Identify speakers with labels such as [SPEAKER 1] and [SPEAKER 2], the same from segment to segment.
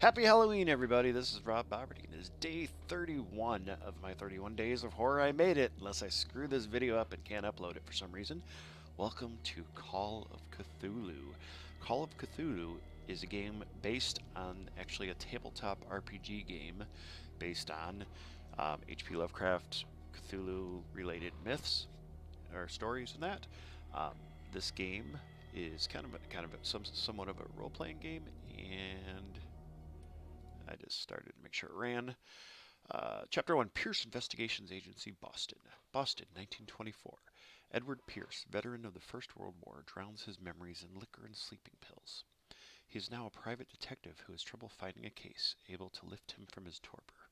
[SPEAKER 1] Happy Halloween, everybody. This is RobBoberty, and it is day 31 of my 31 days of horror. I made it, unless I screw this video up and can't upload it for some reason. Welcome to Call of Cthulhu. Call of Cthulhu is a game based on actually a tabletop RPG game based on H.P. Lovecraft, Cthulhu-related myths or stories and that. This game is somewhat of a role-playing game, and I just started to make sure it ran. Chapter 1, Pierce Investigations Agency, Boston. Boston, 1924. Edward Pierce, veteran of the First World War, drowns his memories in liquor and sleeping pills. He is now a private detective who has trouble finding a case, able to lift him from his torpor.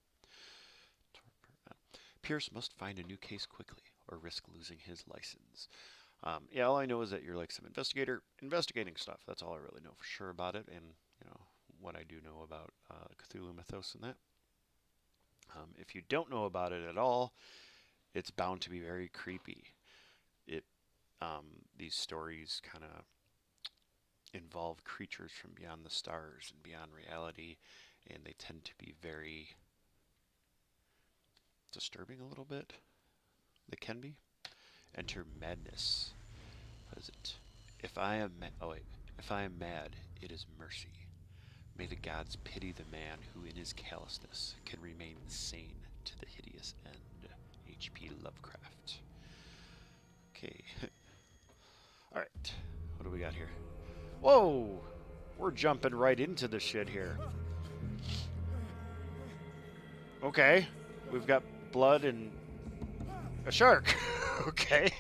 [SPEAKER 1] Pierce must find a new case quickly, or risk losing his license. Yeah, all I know is that you're like some investigator investigating stuff. That's all I really know for sure about it, and what I do know about Cthulhu mythos and that. If you don't know about it at all, it's bound to be very creepy. These stories kind of involve creatures from beyond the stars and beyond reality, and they tend to be very disturbing a little bit. They can be. Enter madness. What is it? If I am mad, it is mercy. May the gods pity the man who in his callousness can remain sane to the hideous end. H.P. Lovecraft. Okay. Alright. What do we got here? Whoa! We're jumping right into the shit here. Okay. We've got blood and a shark. Okay.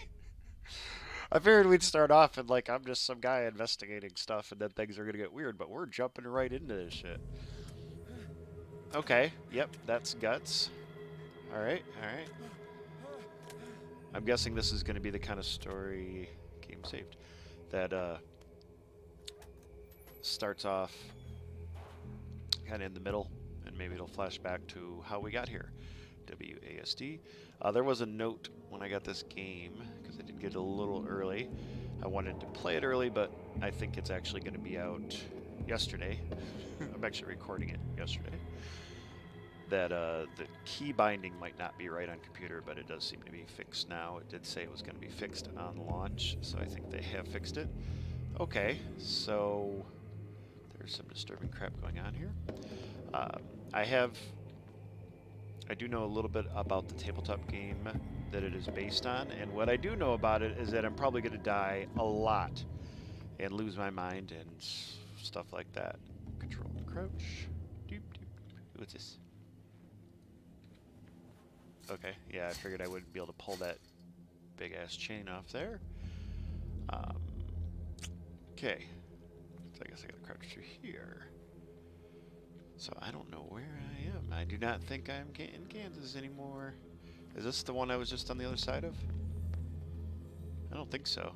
[SPEAKER 1] I figured we'd start off and like I'm just some guy investigating stuff and then things are gonna get weird, but we're jumping right into this shit. Okay, yep, that's guts. Alright, alright. I'm guessing this is gonna be the kind of story game saved that starts off kinda in the middle and maybe it'll flash back to how we got here. WASD. There was a note when I got this game, because I did get it a little early. I wanted to play it early, but I think it's actually going to be out yesterday. I'm actually recording it yesterday. That the key binding might not be right on computer, but it does seem to be fixed now. It did say it was going to be fixed on launch, so I think they have fixed it. Okay, so there's some disturbing crap going on here. I do know a little bit about the tabletop game that it is based on, and what I do know about it is that I'm probably going to die a lot and lose my mind and stuff like that. Control and crouch. Doop, doop. What's this? Okay, yeah, I figured I wouldn't be able to pull that big ass chain off there. Okay, so I guess I gotta crouch through here. So I don't know where I am. I do not think I'm in Kansas anymore. Is this the one I was just on the other side of? I don't think so.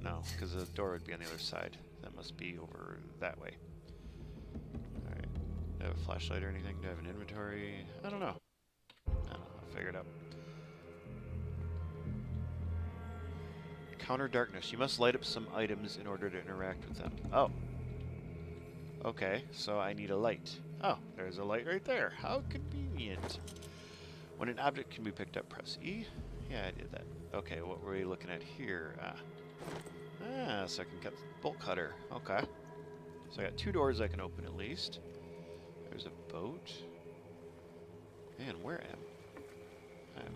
[SPEAKER 1] No, because the door would be on the other side. That must be over that way. Alright. Do I have a flashlight or anything? Do I have an inventory? I don't know. I'll figure it out. Counter darkness. You must light up some items in order to interact with them. Oh. Okay, so I need a light. Oh, there's a light right there. How convenient. When an object can be picked up, press E. Yeah, I did that. Okay, what were we looking at here? So I can cut the bolt cutter. Okay. So I got 2 doors I can open at least. There's a boat. Man, where I'm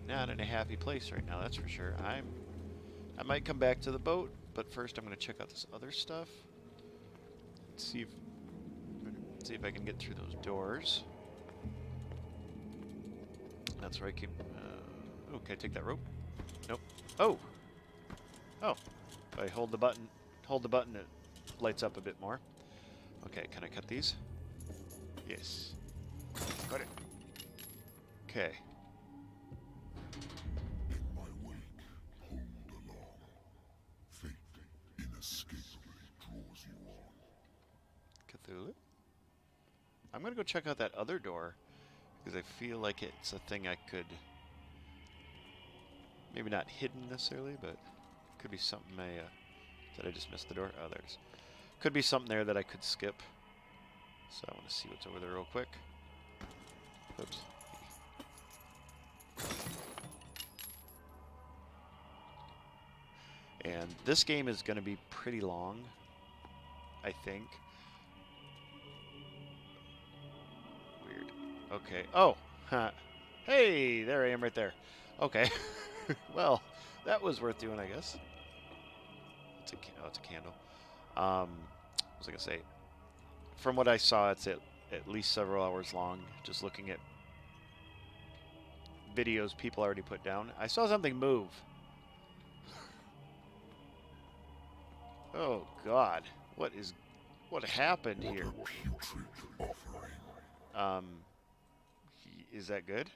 [SPEAKER 1] not in a happy place right now, that's for sure. I might come back to the boat, but first I'm going to check out this other stuff. See if I can get through those doors. That's where I keep. Oh, can I take that rope? Nope. Oh. Oh. If I hold the button, it lights up a bit more. Okay, can I cut these? Yes. Got it. Okay. Cthulhu? I'm gonna go check out that other door because I feel like it's a thing I could maybe not hidden necessarily, but could be something I did I just miss the door? Oh, there's Could be something there that I could skip. So I want to see what's over there real quick. Oops. And this game is going to be pretty long, I think. Weird. Okay. Oh! Huh. Hey! There I am right there. Okay. Well, that was worth doing, I guess. It's a candle. What was I going to say? From what I saw, it's at least several hours long, just looking at videos people already put down. I saw something move. Oh God, what happened here? Is that good?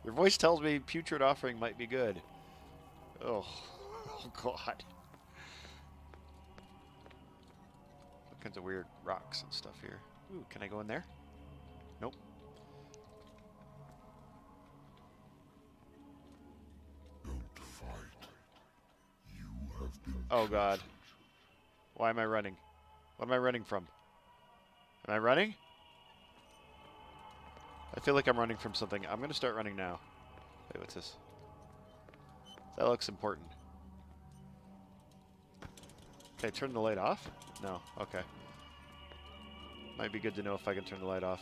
[SPEAKER 1] Your voice tells me putrid offering might be good. Oh God. All kinds of weird rocks and stuff here. Ooh, can I go in there? Nope. Oh God. Why am I running? What am I running from? Am I running? I feel like I'm running from something. I'm gonna start running now. Wait, what's this? That looks important. Can I turn the light off? No. Okay. Might be good to know if I can turn the light off.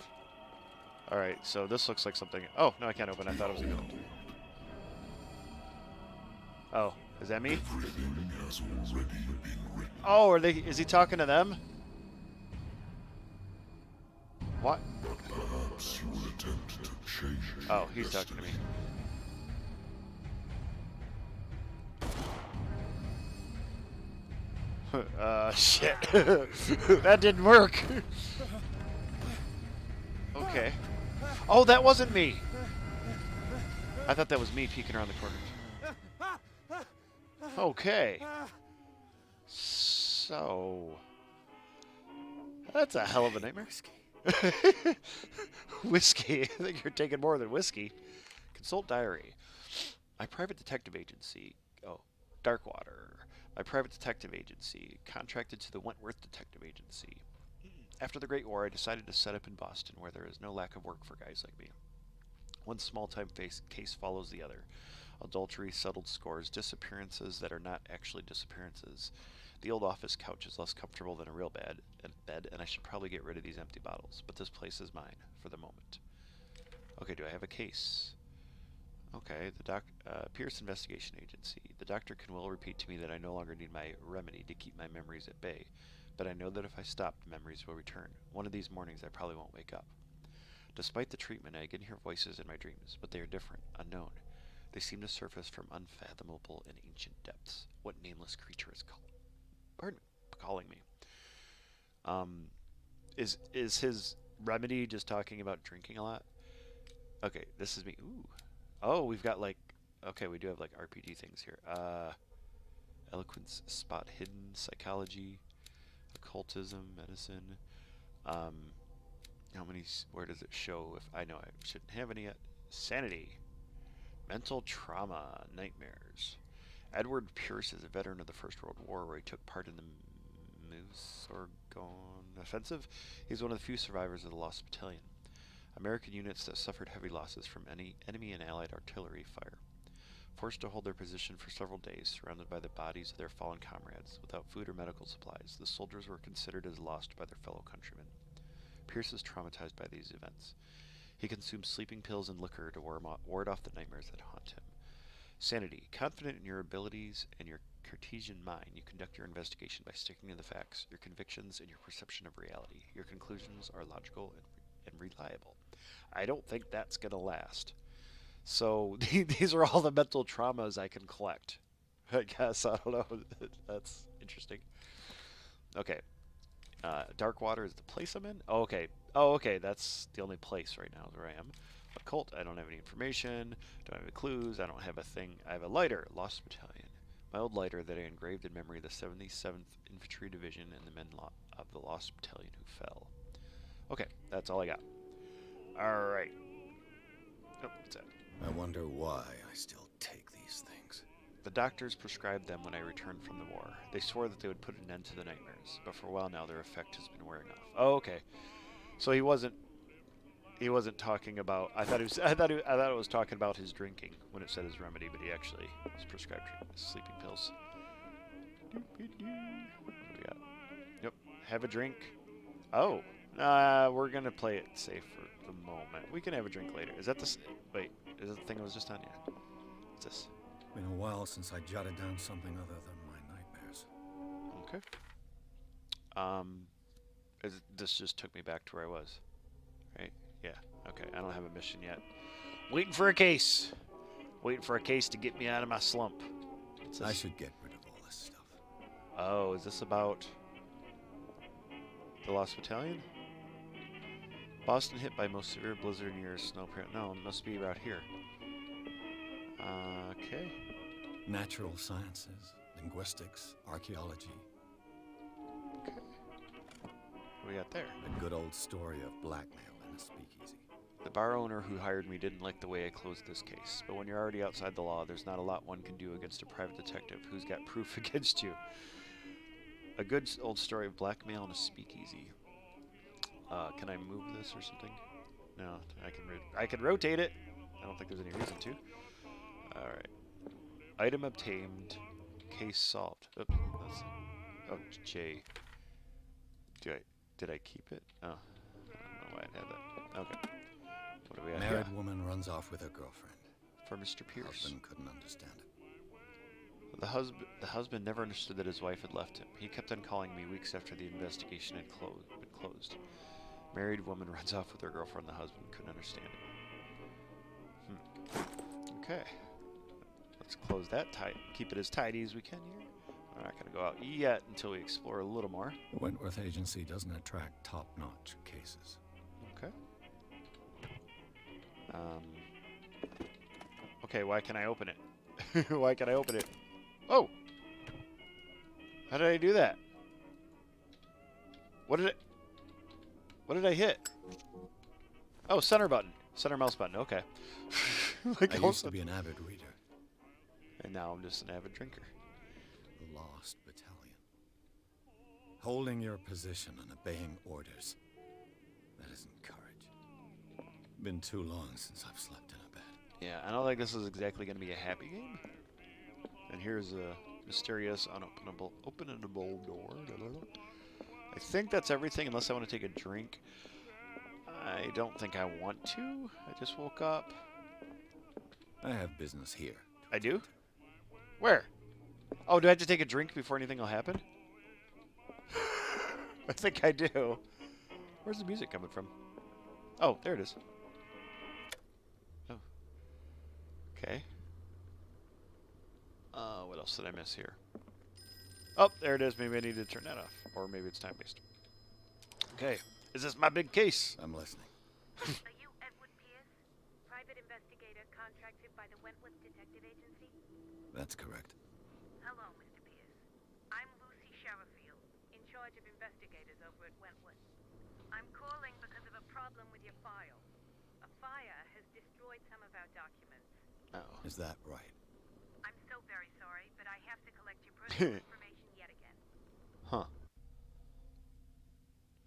[SPEAKER 1] Alright, so this looks like something. Oh, no, I can't open. I thought it was gonna. Oh, is that me? Oh, are they? Is he talking to them? What? Oh, he's talking to me. Shit. That didn't work. Okay. Oh, that wasn't me. I thought that was me peeking around the corner. Okay. So... that's a hell of a nightmare. Whiskey. I think you're taking more than whiskey. Consult diary. My private detective agency. Oh, Darkwater. My private detective agency. Contracted to the Wentworth Detective Agency. After the Great War, I decided to set up in Boston, where there is no lack of work for guys like me. One small-time case follows the other. Adultery, settled scores, disappearances that are not actually disappearances. The old office couch is less comfortable than a real bed, and I should probably get rid of these empty bottles. But this place is mine, for the moment. Okay, do I have a case? Okay, the Pierce Investigation Agency. The doctor can well repeat to me that I no longer need my remedy to keep my memories at bay. But I know that if I stop, the memories will return. One of these mornings I probably won't wake up. Despite the treatment, I again hear voices in my dreams, but they are different, unknown. They seem to surface from unfathomable and ancient depths. What nameless creature is calling me? Is his remedy just talking about drinking a lot? Okay, this is me. Ooh. Oh, we've got like... okay, we do have like RPG things here. Eloquence, spot hidden, psychology, occultism, medicine. How many... where does it show? If I know I shouldn't have any yet. Sanity. Mental trauma, nightmares. Edward Pierce is a veteran of the First World War, where he took part in the Moose-Orgon offensive. He's one of the few survivors of the Lost Battalion. American units that suffered heavy losses from enemy and Allied artillery fire. Forced to hold their position for several days, surrounded by the bodies of their fallen comrades, without food or medical supplies, the soldiers were considered as lost by their fellow countrymen. Pierce is traumatized by these events. He consumes sleeping pills and liquor to ward off the nightmares that haunt him. Sanity. Confident in your abilities and your Cartesian mind, you conduct your investigation by sticking to the facts, your convictions, and your perception of reality. Your conclusions are logical and reliable. I don't think that's going to last. So these are all the mental traumas I can collect. I guess. I don't know. That's interesting. Okay. Darkwater is the place I'm in? Oh, okay. Oh, okay. That's the only place right now where I am. Occult. I don't have any information. Don't have any clues. I don't have a thing. I have a lighter. Lost Battalion. My old lighter that I engraved in memory of the 77th Infantry Division and the men of the Lost Battalion who fell. Okay. That's all I got. Alright. Oh, what's that?
[SPEAKER 2] I wonder why I still take these things.
[SPEAKER 1] The doctors prescribed them when I returned from the war. They swore that they would put an end to the nightmares, but for a while now their effect has been wearing off. Oh, okay. So he wasn't talking about. I thought it was talking about his drinking when it said his remedy, but he actually was prescribed sleeping pills. What do we got? Yep. Have a drink. Oh. We're gonna play it safe for the moment. We can have a drink later. Is that the... Wait. Is that the thing I was just on? Yeah. What's this?
[SPEAKER 2] Been a while since I jotted down something other than my nightmares.
[SPEAKER 1] Okay. This just took me back to where I was. Right? Yeah. Okay. I don't have a mission yet. Waiting for a case. Waiting for a case to get me out of my slump.
[SPEAKER 2] I should get rid of all this stuff.
[SPEAKER 1] Oh, is this about the Lost Battalion? Boston hit by most severe blizzard in years. Snow. No, it must be about here. Okay.
[SPEAKER 2] Natural sciences, linguistics, archaeology.
[SPEAKER 1] Okay. What do we got there?
[SPEAKER 2] A good old story of blackmail in a speakeasy.
[SPEAKER 1] The bar owner who hired me didn't like the way I closed this case, but when you're already outside the law, there's not a lot one can do against a private detective who's got proof against you. A good old story of blackmail in a speakeasy. Can I move this or something? No, I can rotate it. I don't think there's any reason to. All right. Item obtained. Case solved. Oops. Oh, J. Did I keep it? Oh, I don't know why I had that. Okay. What do we have?
[SPEAKER 2] Married woman runs off with her girlfriend.
[SPEAKER 1] For Mr. Pierce.
[SPEAKER 2] Husband couldn't understand it.
[SPEAKER 1] The husband never understood that his wife had left him. He kept on calling me weeks after the investigation had closed. Married woman runs off with her girlfriend. The husband couldn't understand it. Okay. Let's close that tight. Keep it as tidy as we can here. We're not going to go out yet until we explore a little more.
[SPEAKER 2] The Wentworth Agency doesn't attract top-notch cases.
[SPEAKER 1] Okay. Okay, why can I open it? Why can I open it? Oh! How did I do that? What did I hit? Oh, center button. Center mouse button, okay.
[SPEAKER 2] Like I used to be an avid reader.
[SPEAKER 1] And now I'm just an avid drinker.
[SPEAKER 2] The Lost Battalion. Holding your position and obeying orders. That isn't courage. Been too long since I've slept in a bed.
[SPEAKER 1] Yeah, I don't think this is exactly going to be a happy game. And here's a mysterious, openable door. I think that's everything, unless I want to take a drink. I don't think I want to. I just woke up.
[SPEAKER 2] I have business here.
[SPEAKER 1] I do? Where? Oh, do I have to take a drink before anything will happen? I think I do. Where's the music coming from? Oh, there it is. Oh. Okay. What else did I miss here? Oh, there it is. Maybe I need to turn that off. Or maybe it's time-based. Okay. Is this my big case?
[SPEAKER 2] I'm listening.
[SPEAKER 3] Are you Edward Pierce, private investigator contracted by the Wentworth Detective Agency?
[SPEAKER 2] That's correct.
[SPEAKER 3] Hello, Mr. Pierce. I'm Lucy Sherifield, in charge of investigators over at Wentworth. I'm calling because of a problem with your file. A fire has destroyed some of our documents.
[SPEAKER 1] Oh.
[SPEAKER 2] Is that right?
[SPEAKER 3] I'm so very sorry, but I have to collect your personal information yet again.
[SPEAKER 1] Huh.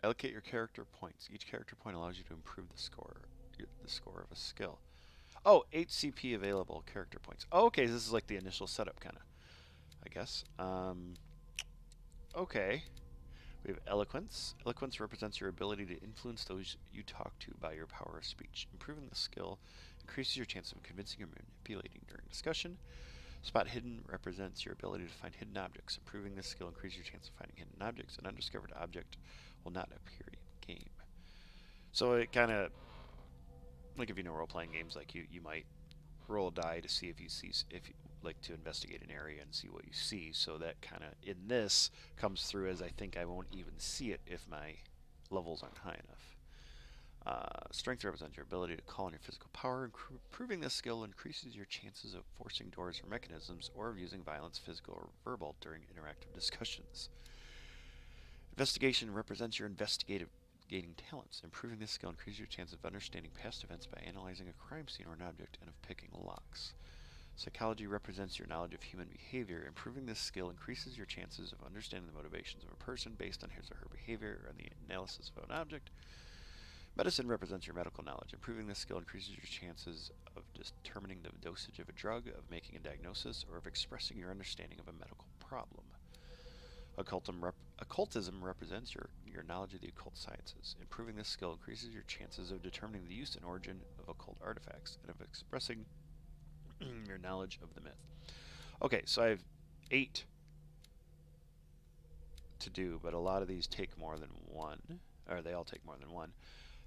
[SPEAKER 1] Allocate your character points. Each character point allows you to improve the score of a skill. Oh, 8 CP available character points. Oh, okay, this is like the initial setup, kind of, I guess. Okay. We have eloquence. Eloquence represents your ability to influence those you talk to by your power of speech. Improving the skill increases your chance of convincing or manipulating during discussion. Spot hidden represents your ability to find hidden objects. Improving this skill increases your chance of finding hidden objects. An undiscovered object will not appear in game. So it kind of, like if you know role-playing games, like you might roll a die to see if you like to investigate an area and see what you see. So that kind of in this comes through as I think I won't even see it if my levels aren't high enough. Strength represents your ability to call on your physical power. Improving this skill increases your chances of forcing doors or mechanisms, or of using violence, physical or verbal, during interactive discussions. Investigation represents your investigating talents. Improving this skill increases your chance of understanding past events by analyzing a crime scene or an object and of picking locks. Psychology represents your knowledge of human behavior. Improving this skill increases your chances of understanding the motivations of a person based on his or her behavior or the analysis of an object. Medicine represents your medical knowledge. Improving this skill increases your chances of determining the dosage of a drug, of making a diagnosis, or of expressing your understanding of a medical problem. Occultism represents your knowledge of the occult sciences. Improving this skill increases your chances of determining the use and origin of occult artifacts and of expressing your knowledge of the myth. Okay, so I have 8 to do, but a lot of these take more than one, or they all take more than one.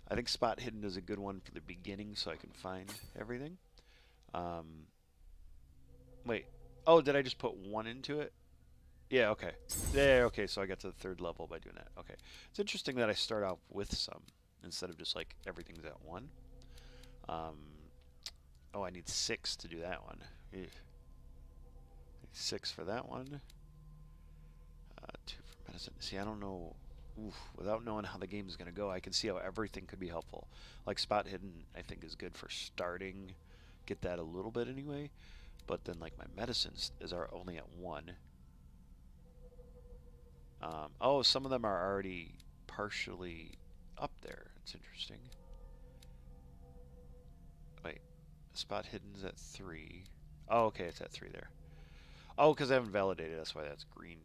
[SPEAKER 1] I think Spot Hidden is a good one for the beginning so I can find everything. Wait. Oh, did I just put 1 into it? Yeah, okay. There, okay, so I got to the 3rd level by doing that. Okay. It's interesting that I start out with some instead of just like everything's at 1. Oh, I need 6 to do that one. 6 for that one. 2 for medicine. See, I don't know. Oof, without knowing how the game is going to go, I can see how everything could be helpful. Like Spot Hidden, I think is good for starting. Get that a little bit anyway. But then like my medicines are only at 1. Oh, some of them are already partially up there. It's interesting. Wait, Spot Hidden's at 3. Oh, okay, it's at 3 there. Oh, because I haven't validated. That's why that's green.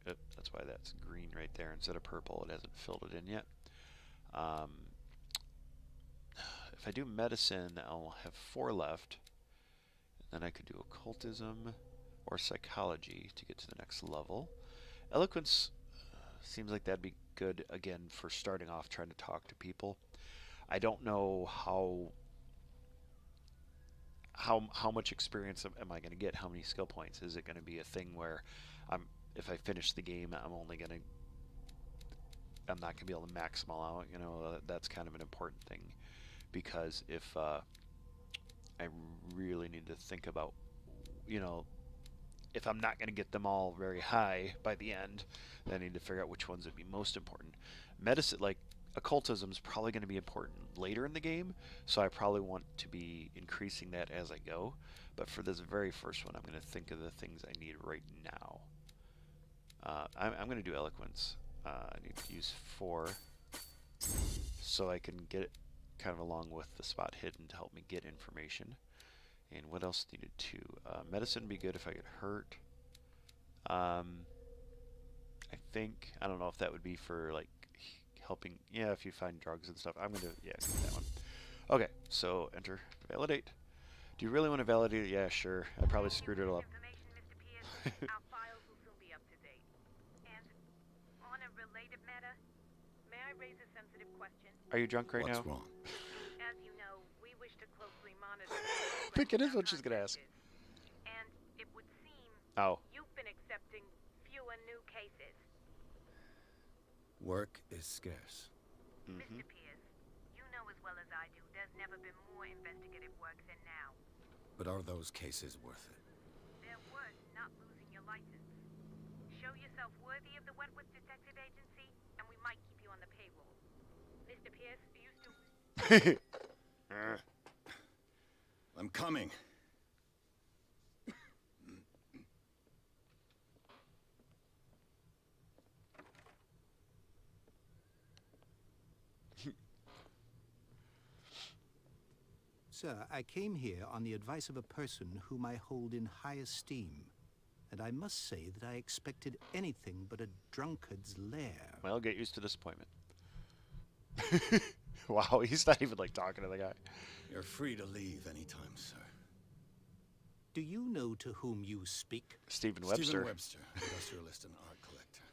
[SPEAKER 1] That's why that's green right there instead of purple. It hasn't filled it in yet. If I do medicine, I'll have 4 left. Then I could do occultism or psychology to get to the next level. Eloquence seems like that'd be good again for starting off trying to talk to people. I don't know how much experience am I going to get? How many skill points? Is it going to be a thing where if I finish the game, I'm not going to be able to max them all out? You know, that's kind of an important thing, because if I really need to think about, you know, if I'm not going to get them all very high by the end, then I need to figure out which ones would be most important. Medicine, like occultism, is probably going to be important later in the game, so I probably want to be increasing that as I go. But for this very first one, I'm going to think of the things I need right now. I'm going to do eloquence. I need to use 4 so I can get it kind of along with the Spot Hidden to help me get information. And what else needed to? Medicine would be good if I get hurt. I think, I don't know if that would be for like helping, yeah, if you find drugs and stuff. I'm going to, yeah, get that one. Okay, so enter, validate. Do you really want to validate it? Yeah, sure. I probably screwed it all up.
[SPEAKER 3] Our files will soon be up to date. And on a related matter, may I raise a sensitive question?
[SPEAKER 1] Are you drunk right now?
[SPEAKER 2] What's wrong?
[SPEAKER 3] As you know, we wish to closely monitor.
[SPEAKER 1] I think it is what she's going to ask.
[SPEAKER 3] And it would seem you've been accepting fewer new cases.
[SPEAKER 2] Work is scarce.
[SPEAKER 3] Mr. Pierce, you know as well as I do, there's never been more investigative work than now.
[SPEAKER 2] But are those cases worth it?
[SPEAKER 3] They're worth not losing your license. Show yourself worthy of the Wentworth Detective Agency, and we might keep you on the payroll. Mr. Pierce, are you still...
[SPEAKER 2] I'm coming.
[SPEAKER 4] Sir, I came here on the advice of a person whom I hold in high esteem, and I must say that I expected anything but a drunkard's lair.
[SPEAKER 1] Well, get used to disappointment. Wow, he's not even like talking to the guy.
[SPEAKER 2] You're free to leave anytime, sir.
[SPEAKER 4] Do you know to whom you speak?
[SPEAKER 1] Stephen Webster.
[SPEAKER 2] Stephen Webster, industrialist and art collector.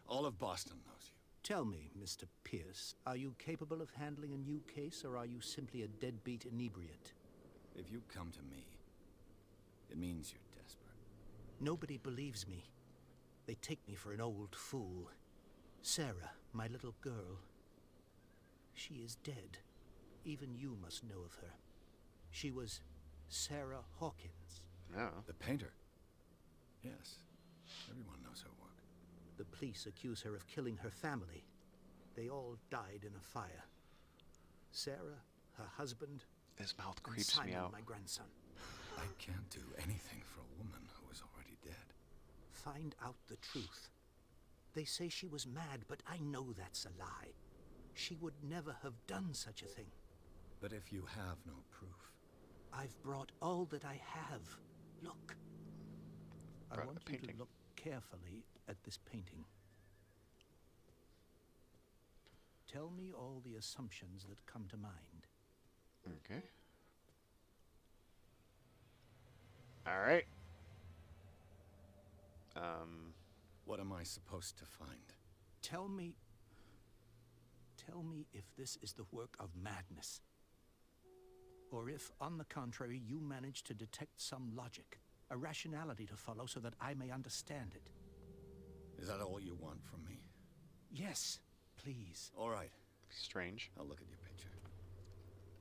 [SPEAKER 2] All of Boston knows you.
[SPEAKER 4] Tell me, Mr. Pierce, are you capable of handling a new case, or are you simply a deadbeat inebriate?
[SPEAKER 2] If you come to me, it means you're desperate.
[SPEAKER 4] Nobody believes me. They take me for an old fool. Sarah, my little girl. She is dead. Even you must know of her. She was Sarah Hawkins.
[SPEAKER 1] Yeah.
[SPEAKER 2] The painter? Yes. Everyone knows her work.
[SPEAKER 4] The police accuse her of killing her family. They all died in a fire. Sarah, her husband,
[SPEAKER 1] His mouth
[SPEAKER 4] and
[SPEAKER 1] creeps
[SPEAKER 4] Simon,
[SPEAKER 1] me out.
[SPEAKER 4] my grandson.
[SPEAKER 2] I can't do anything for a woman who is already dead.
[SPEAKER 4] Find out the truth. They say she was mad, but I know that's a lie. She would never have done such a thing.
[SPEAKER 2] But if you have no proof...
[SPEAKER 4] I've brought all that I have. Look. I
[SPEAKER 1] Brought
[SPEAKER 4] want
[SPEAKER 1] a
[SPEAKER 4] you to
[SPEAKER 1] painting.
[SPEAKER 4] look carefully at this painting. Tell me all the assumptions that come to mind.
[SPEAKER 1] Okay. All right.
[SPEAKER 2] What am I supposed to find?
[SPEAKER 4] Tell me if this is the work of madness. Or if, on the contrary, you manage to detect some logic, a rationality to follow so that I may understand it.
[SPEAKER 2] Is that all you want from me?
[SPEAKER 4] Yes, please.
[SPEAKER 2] All right.
[SPEAKER 1] Strange.
[SPEAKER 2] I'll look at your picture.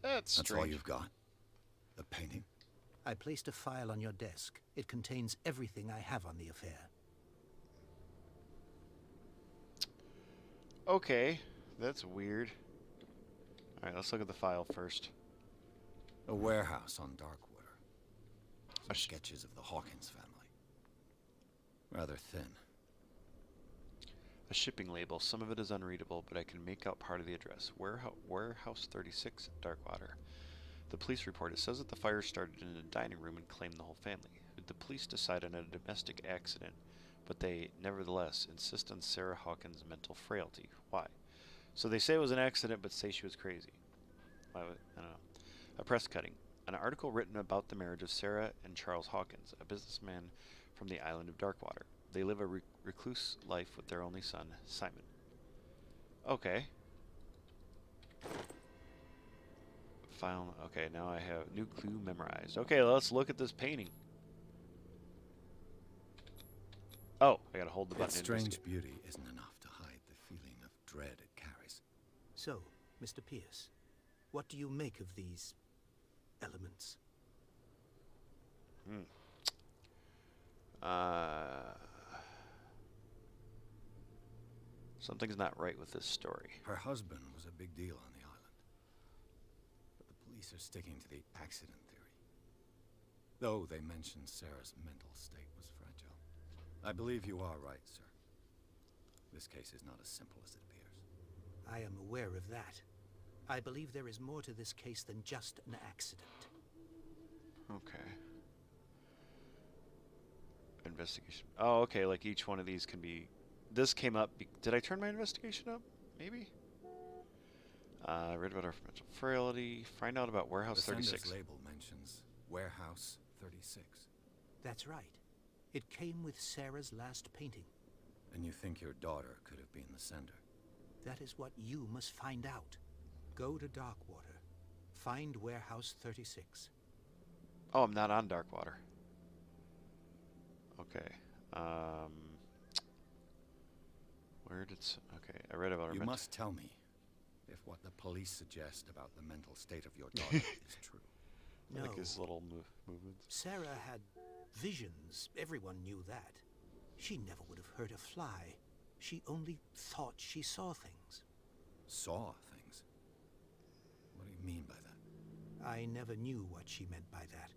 [SPEAKER 1] That's strange.
[SPEAKER 2] That's all you've got? The painting?
[SPEAKER 4] I placed a file on your desk. It contains everything I have on the affair.
[SPEAKER 1] Okay, that's weird. All right, let's look at the file first.
[SPEAKER 2] A warehouse on Darkwater. Some sketches of the Hawkins family. Rather thin.
[SPEAKER 1] A shipping label. Some of it is unreadable, but I can make out part of the address. Warehouse 36, Darkwater. The police report. It says that the fire started in a dining room and claimed the whole family. The police decide on a domestic accident, but they nevertheless insist on Sarah Hawkins' mental frailty. Why? So they say it was an accident, but say she was crazy. Why would, I don't know. A press cutting. An article written about the marriage of Sarah and Charles Hawkins, a businessman from the island of Darkwater. They live a recluse life with their only son, Simon. Okay. File. Okay, now I have new clue memorized. Okay, let's look at this painting. Oh, I gotta hold the button.
[SPEAKER 2] Its strange beauty isn't enough to hide the feeling of dread it carries.
[SPEAKER 4] So, Mr. Pierce, what do you make of these elements?
[SPEAKER 1] Something's not right with this story.
[SPEAKER 2] Her husband was a big deal on the island. But the police are sticking to the accident theory. Though they mention Sarah's mental state was fragile. I believe you are right, sir. This case is not as simple as it appears.
[SPEAKER 4] I am aware of that. I believe there is more to this case than just an accident.
[SPEAKER 1] Okay. Investigation. Oh, okay, like each one of these can be... This came up... Did I turn my investigation up? Maybe? Read about our mental frailty. Find out about Warehouse
[SPEAKER 2] The
[SPEAKER 1] 36.
[SPEAKER 2] sender's label mentions Warehouse 36.
[SPEAKER 4] That's right. It came with Sarah's last painting.
[SPEAKER 2] And you think your daughter could have been the sender?
[SPEAKER 4] That is what you must find out. Go to Darkwater. Find Warehouse 36.
[SPEAKER 1] Oh, I'm not on Darkwater. Okay. Where did... Okay, I read about her
[SPEAKER 2] You
[SPEAKER 1] mental...
[SPEAKER 2] must tell me if what the police suggest about the mental state of your daughter is true.
[SPEAKER 1] I
[SPEAKER 4] No.
[SPEAKER 1] like his little movements.
[SPEAKER 4] Sarah had visions. Everyone knew that. She never would have hurt a fly. She only thought she saw things.
[SPEAKER 2] Saw things? What do you mean by that?
[SPEAKER 4] I never knew what she meant by that.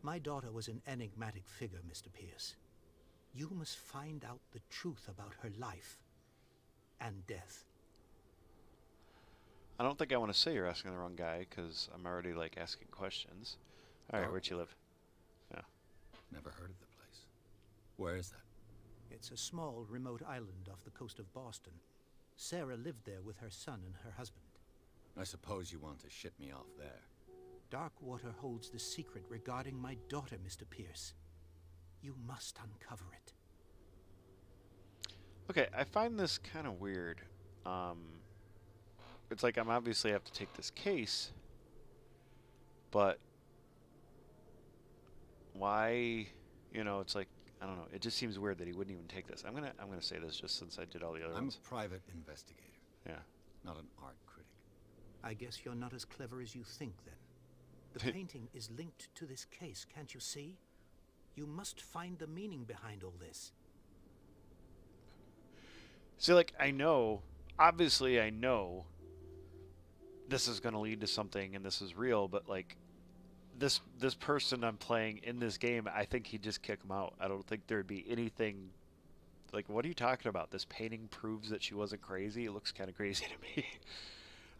[SPEAKER 4] My daughter was an enigmatic figure, Mr. Pierce. You must find out the truth about her life and death.
[SPEAKER 1] I don't think I want to say you're asking the wrong guy, because I'm already, like, asking questions. Alright, where'd you live? Yeah.
[SPEAKER 2] Never heard of the place. Where is that?
[SPEAKER 4] It's a small, remote island off the coast of Boston. Sarah lived there with her son and her husband.
[SPEAKER 2] I suppose you want to ship me off there.
[SPEAKER 4] Darkwater holds the secret regarding my daughter, Mr. Pierce. You must uncover it.
[SPEAKER 1] Okay, I find this kind of weird. It's like I'm obviously have to take this case, but why? You know, it's like I don't know. It just seems weird that he wouldn't even take this. I'm gonna say this just since I did all the other
[SPEAKER 2] I'm
[SPEAKER 1] ones.
[SPEAKER 2] a private investigator,
[SPEAKER 1] Yeah.
[SPEAKER 2] not an art critic.
[SPEAKER 4] I guess you're not as clever as you think, then. The painting is linked to this case, can't you see? You must find the meaning behind all this.
[SPEAKER 1] See, like I know, obviously I know this is gonna lead to something and this is real, but like this person I'm playing in this game, I think he'd just kick him out. I don't think there'd be anything like, what are you talking about? This painting proves that she wasn't crazy. It looks kind of crazy to me.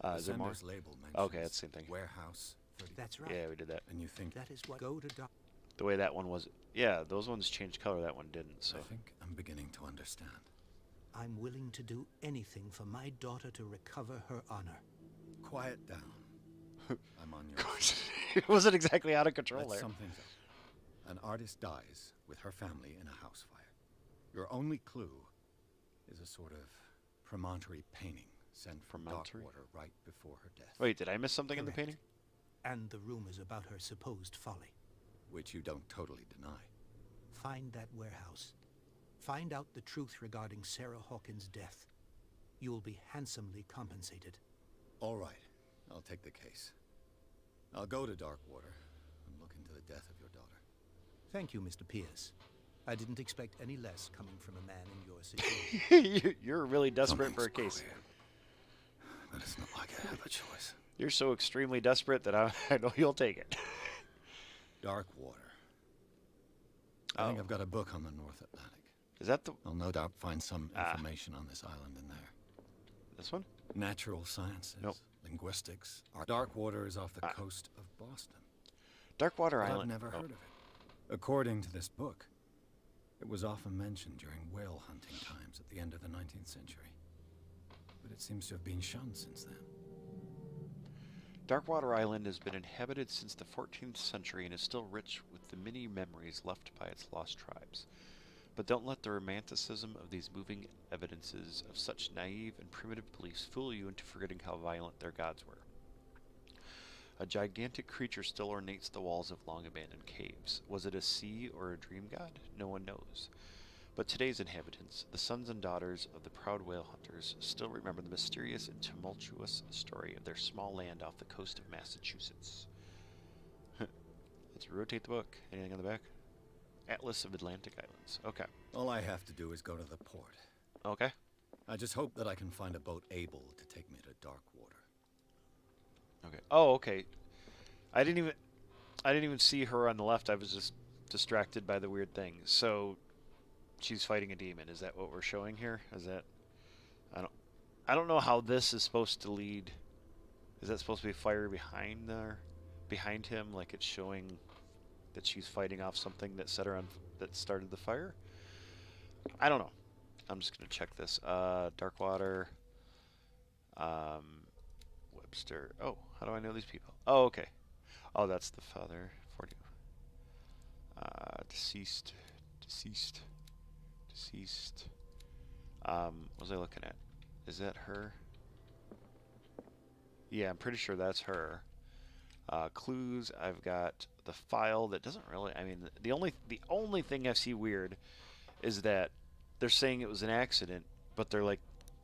[SPEAKER 2] The
[SPEAKER 1] Is there more?
[SPEAKER 2] sender's label mentions
[SPEAKER 1] Okay, that's the same thing.
[SPEAKER 2] Warehouse 30.
[SPEAKER 4] That's right.
[SPEAKER 1] Yeah, we did that.
[SPEAKER 2] And you think
[SPEAKER 4] That is what go to doc.
[SPEAKER 1] The way that one was. Yeah, those ones changed color. That one didn't. So
[SPEAKER 2] I think I'm beginning to understand.
[SPEAKER 4] I'm willing to do anything for my daughter to recover her honor.
[SPEAKER 2] Quiet down. I'm on your side.
[SPEAKER 1] it wasn't exactly out of control
[SPEAKER 2] Let's
[SPEAKER 1] there.
[SPEAKER 2] sum things up. An artist dies with her family in a house fire. Your only clue is a sort of promontory painting sent from
[SPEAKER 1] Promontory?
[SPEAKER 2] Darkwater right before her death.
[SPEAKER 1] Wait, did I miss something in the
[SPEAKER 4] Correct.
[SPEAKER 1] painting?
[SPEAKER 4] And the rumors about her supposed folly.
[SPEAKER 2] Which you don't totally deny.
[SPEAKER 4] Find that warehouse. Find out the truth regarding Sarah Hawkins' death. You will be handsomely compensated.
[SPEAKER 2] All right, I'll take the case. I'll go to Darkwater and look into the death of your daughter.
[SPEAKER 4] Thank you, Mr. Pierce. I didn't expect any less coming from a man in your situation.
[SPEAKER 1] You're really desperate for a
[SPEAKER 2] Something's
[SPEAKER 1] case.
[SPEAKER 2] queer, but it's not like I have a choice.
[SPEAKER 1] You're so extremely desperate that I know you'll take it.
[SPEAKER 2] Darkwater. I think
[SPEAKER 1] Oh.
[SPEAKER 2] I've got a book on the North Atlantic.
[SPEAKER 1] Is that the
[SPEAKER 2] I'll no doubt find some information on this island in there.
[SPEAKER 1] this one?
[SPEAKER 2] Natural sciences,
[SPEAKER 1] Nope.
[SPEAKER 2] linguistics, art. Darkwater is off the
[SPEAKER 1] Ah.
[SPEAKER 2] coast of Boston.
[SPEAKER 1] Darkwater
[SPEAKER 2] But I've
[SPEAKER 1] Island.
[SPEAKER 2] never
[SPEAKER 1] Oh.
[SPEAKER 2] heard of it. According to this book, it was often mentioned during whale hunting times at the end of the 19th century. But it seems to have been shunned since then.
[SPEAKER 1] Darkwater Island has been inhabited since the 14th century and is still rich with the many memories left by its lost tribes. But don't let the romanticism of these moving evidences of such naive and primitive beliefs fool you into forgetting how violent their gods were. A gigantic creature still ornates the walls of long-abandoned caves. Was it a sea or a dream god? No one knows. But today's inhabitants, the sons and daughters of the proud whale hunters, still remember the mysterious and tumultuous story of their small land off the coast of Massachusetts. Let's rotate the book. Anything on the back? Atlas of Atlantic Islands. Okay.
[SPEAKER 2] All I have to do is go to the port.
[SPEAKER 1] Okay.
[SPEAKER 2] I just hope that I can find a boat able to take me to Darkwater.
[SPEAKER 1] Okay. Oh, okay. I didn't even see her on the left. I was just distracted by the weird thing. So she's fighting a demon. Is that what we're showing here? Is that I don't know how this is supposed to lead. Is that supposed to be fire behind him, like it's showing that she's fighting off something that set her on, that started the fire? I don't know. I'm just gonna check this. Darkwater. Webster. Oh, how do I know these people? Oh, okay. Oh, that's the father. 40. Deceased. What was I looking at? Is that her? Yeah, I'm pretty sure that's her. Clues. I've got the file that doesn't really. I mean, the only thing I see weird is that they're saying it was an accident, but they're like,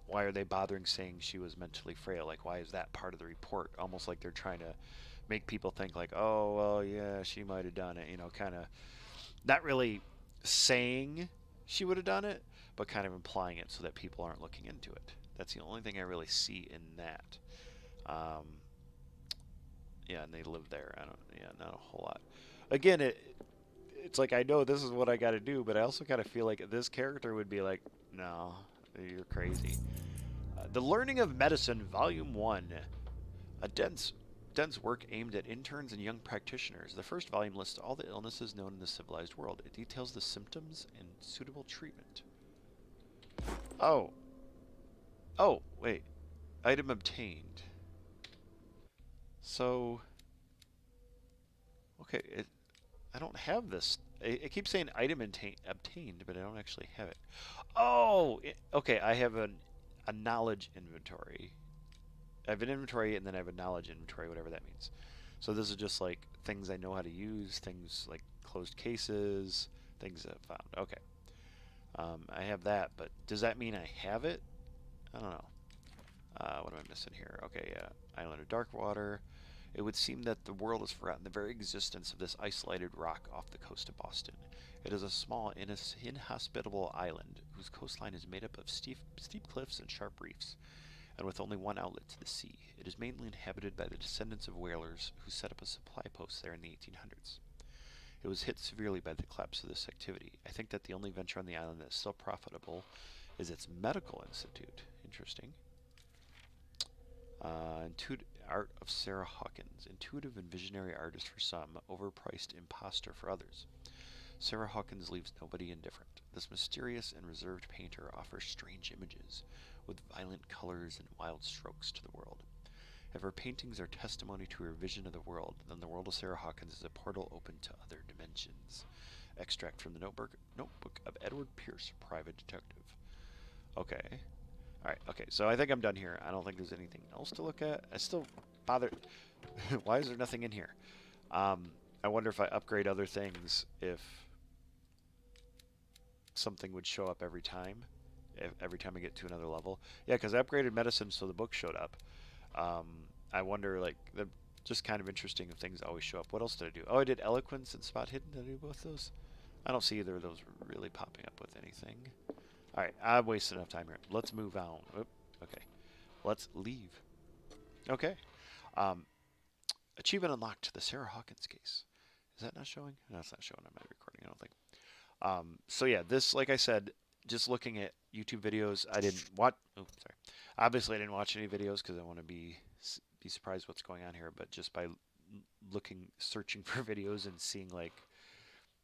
[SPEAKER 1] why are they bothering saying she was mentally frail? Like, why is that part of the report? Almost like they're trying to make people think like, oh, well, yeah, she might have done it. You know, kind of not really saying she would have done it, but kind of implying it so that people aren't looking into it. That's the only thing I really see in that. Yeah, and they live there. Not a whole lot. Again, it's like, I know this is what I got to do, but I also kind of feel like this character would be like, no, you're crazy. The Learning of Medicine, Volume 1. A dense work aimed at interns and young practitioners. The first volume lists all the illnesses known in the civilized world. It details the symptoms and suitable treatment. Oh, wait. Item obtained. So, okay, I don't have this. It keeps saying item obtained, but I don't actually have it. Oh, okay, I have a knowledge inventory. I have an inventory, and then I have a knowledge inventory, whatever that means. So this is just like things I know how to use, things like closed cases, things I've found. Okay. I have that, but does that mean I have it? I don't know. What am I missing here? Okay, yeah. Island of Darkwater. It would seem that the world has forgotten the very existence of this isolated rock off the coast of Boston. It is a small, inhospitable island whose coastline is made up of steep cliffs and sharp reefs. and with only one outlet to the sea. It is mainly inhabited by the descendants of whalers who set up a supply post there in the 1800s. It was hit severely by the collapse of this activity. I think that the only venture on the island that is still profitable is its medical institute. Interesting. Art of Sarah Hawkins. Intuitive and visionary artist for some, overpriced imposter for others. Sarah Hawkins leaves nobody indifferent. This mysterious and reserved painter offers strange images, with violent colors and wild strokes to the world. If her paintings are testimony to her vision of the world, then the world of Sarah Hawkins is a portal open to other dimensions. Extract from the notebook of Edward Pierce, private detective. Okay. Alright, okay, so I think I'm done here. I don't think there's anything else to look at. I still bother... Why is there nothing in here? I wonder if I upgrade other things, if something would show up every time. Every time I get to another level. Yeah, because I upgraded medicine so the book showed up. I wonder, like, just kind of interesting if things always show up. What else did I do? Oh, I did eloquence and spot hidden. Did I do both those? I don't see either of those really popping up with anything. Alright, I've wasted enough time here. Let's move on. Oop, okay. Let's leave. Okay. Achievement unlocked, the Sarah Hawkins case. Is that not showing? No, it's not showing on my recording, I don't think. So yeah, this, like I said, just looking at YouTube videos, I didn't watch... Oh, sorry. Obviously, I didn't watch any videos because I want to be surprised what's going on here, but just by searching for videos and seeing, like,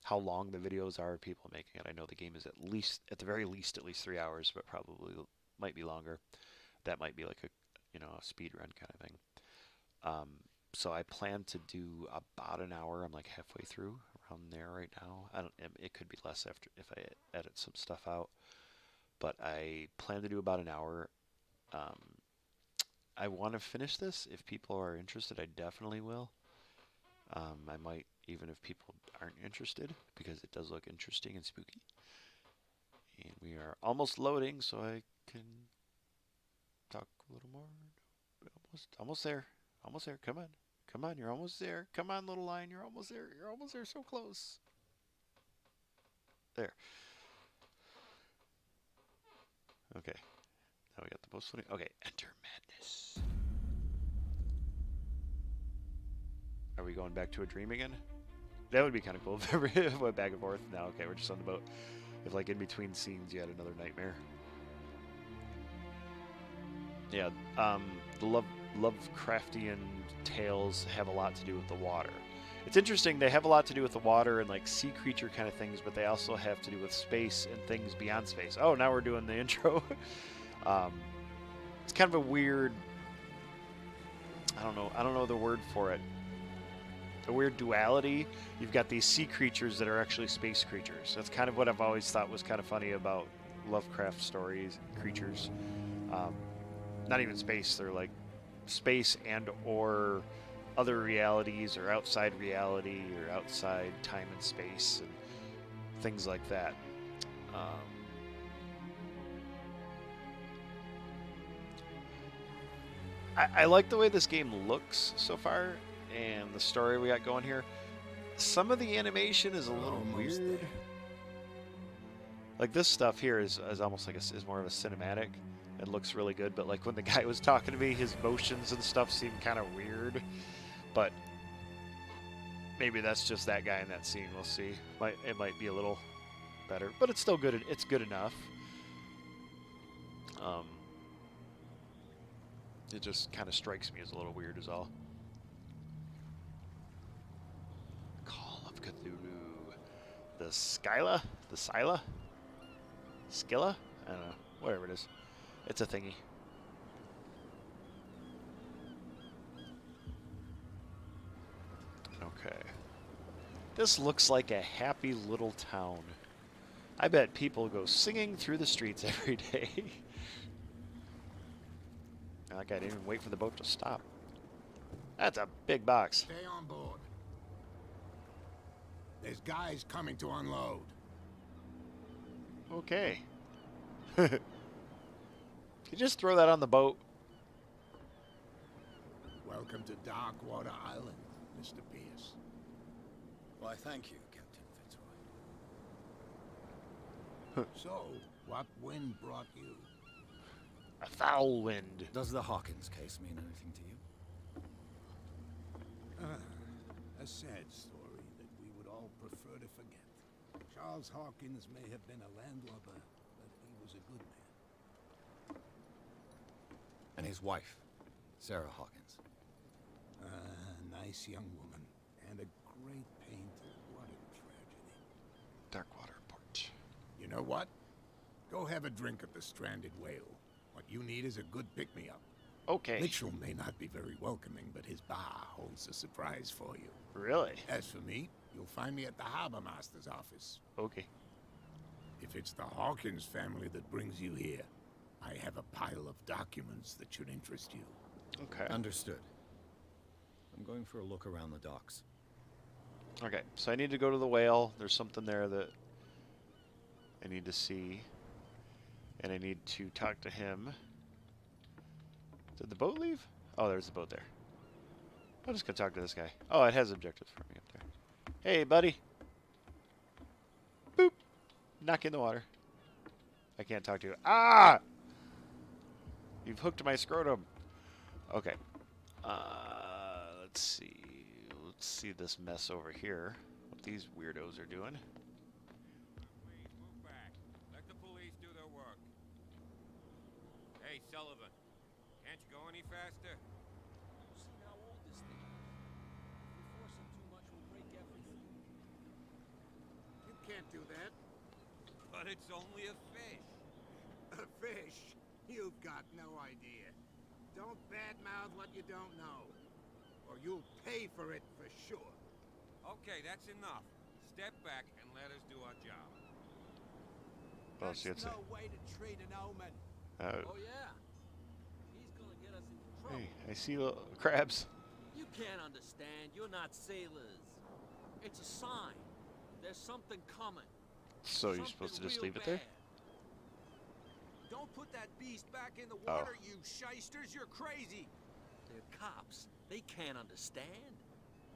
[SPEAKER 1] how long the videos are, people making it. I know the game is at the very least, at least 3 hours, but probably might be longer. That might be like a speed run kind of thing. So I plan to do about an hour. I'm like halfway through, around there right now. It could be less after if I edit some stuff out, but I plan to do about an hour. I want to finish this. If people are interested, I definitely will. I might, even if people aren't interested, because it does look interesting and spooky. And we are almost loading, so I can talk a little more. Almost there. Almost there. Come on. Come on, you're almost there. Come on, little line. You're almost there. You're almost there. So close. There. Okay. Now we got the post footing. Okay, enter madness. Are we going back to a dream again? That would be kind of cool if we went back and forth. No, okay, we're just on the boat. If, like, in between scenes you had another nightmare. Yeah, the Lovecraftian tales have a lot to do with the water. It's interesting, they have a lot to do with the water and, like, sea creature kind of things, but they also have to do with space and things beyond space. Oh, now we're doing the intro. It's kind of a weird... I don't know the word for it. A weird duality. You've got these sea creatures that are actually space creatures. That's kind of what I've always thought was kind of funny about Lovecraft stories, creatures. Not even space, they're like space and or other realities or outside reality or outside time and space and things like that. I like the way this game looks so far and the story we got going here. Some of the animation is a little weird. Like this stuff here is almost like is more of a cinematic. It looks really good, but like when the guy was talking to me, his motions and stuff seemed kind of weird. But maybe that's just that guy in that scene. We'll see. It might be a little better, but it's still good. It's good enough. It just kind of strikes me as a little weird is all. Call of Cthulhu. The Skyla? The Scylla? Skilla? I don't know. Whatever it is. It's a thingy. Okay. This looks like a happy little town. I bet people go singing through the streets every day. That guy didn't even wait for the boat to stop. That's a big box.
[SPEAKER 5] Stay on board. There's guys coming to unload.
[SPEAKER 1] Okay. Could you just throw that on the boat?
[SPEAKER 5] Welcome to Darkwater Island, Mr. Pierce.
[SPEAKER 2] Why, thank you, Captain Fitzroy.
[SPEAKER 5] So, what wind brought you?
[SPEAKER 1] A foul wind.
[SPEAKER 2] Does the Hawkins case mean anything to you?
[SPEAKER 5] A sad story that we would all prefer to forget. Charles Hawkins may have been a landlubber, but he was a good man.
[SPEAKER 2] And his wife, Sarah Hawkins.
[SPEAKER 5] Nice young woman, and a great painter. What a tragedy.
[SPEAKER 1] Darkwater Port.
[SPEAKER 5] You know what? Go have a drink at the Stranded Whale. What you need is a good pick-me-up.
[SPEAKER 1] Okay.
[SPEAKER 5] Mitchell may not be very welcoming, but his bar holds a surprise for you.
[SPEAKER 1] Really?
[SPEAKER 5] As for me, you'll find me at the Harbor Master's office.
[SPEAKER 1] Okay.
[SPEAKER 5] If it's the Hawkins family that brings you here, I have a pile of documents that should interest you.
[SPEAKER 1] Okay.
[SPEAKER 2] Understood. I'm going for a look around the docks.
[SPEAKER 1] Okay, so I need to go to the whale. There's something there that I need to see. And I need to talk to him. Did the boat leave? Oh, there's the boat there. I'm just going to talk to this guy. Oh, it has objectives for me up there. Hey, buddy. Boop. Knock in the water. I can't talk to you. Ah! You've hooked my scrotum. Okay. Let's see. Let's see this mess over here. What these weirdos are doing.
[SPEAKER 6] Please move back. Let the police do their work. Hey, Sullivan. Can't you go any faster?
[SPEAKER 7] See how old this thing is. If we force him too much, we'll break everything.
[SPEAKER 5] You can't do that.
[SPEAKER 6] But it's only a fish.
[SPEAKER 5] A fish? You've got no idea. Don't badmouth what you don't know. Or you'll pay for it for sure.
[SPEAKER 6] Okay, that's enough. Step back and let us do our job.
[SPEAKER 1] Well, see, it's
[SPEAKER 7] no way to treat an omen. Oh yeah? He's gonna get us into trouble.
[SPEAKER 1] Hey, I see little crabs.
[SPEAKER 7] You can't understand. You're not sailors. It's a sign. There's something coming.
[SPEAKER 1] So you're supposed to just leave it there?
[SPEAKER 7] Don't put that beast back in the
[SPEAKER 1] Oh.
[SPEAKER 7] water, you shysters. You're crazy. They're cops. They can't understand.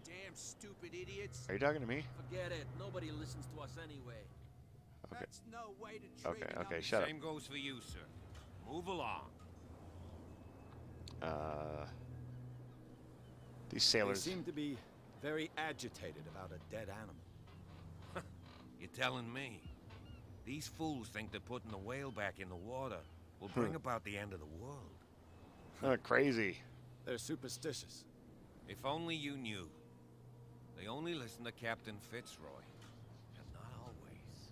[SPEAKER 7] Damn stupid idiots.
[SPEAKER 1] Are you talking to me?
[SPEAKER 7] Forget it. Nobody listens to us anyway.
[SPEAKER 1] Okay.
[SPEAKER 7] That's no way to treat
[SPEAKER 1] Okay,
[SPEAKER 7] an
[SPEAKER 1] okay,
[SPEAKER 7] omen.
[SPEAKER 1] shut up.
[SPEAKER 6] Same goes for you, sir. Move along.
[SPEAKER 1] These
[SPEAKER 2] They
[SPEAKER 1] sailors.
[SPEAKER 2] seem to be very agitated about a dead animal.
[SPEAKER 6] You're telling me. These fools think that putting the whale back in the water will bring about the end of the world.
[SPEAKER 1] Crazy.
[SPEAKER 2] They're superstitious.
[SPEAKER 6] If only you knew. They only listen to Captain Fitzroy. And not always.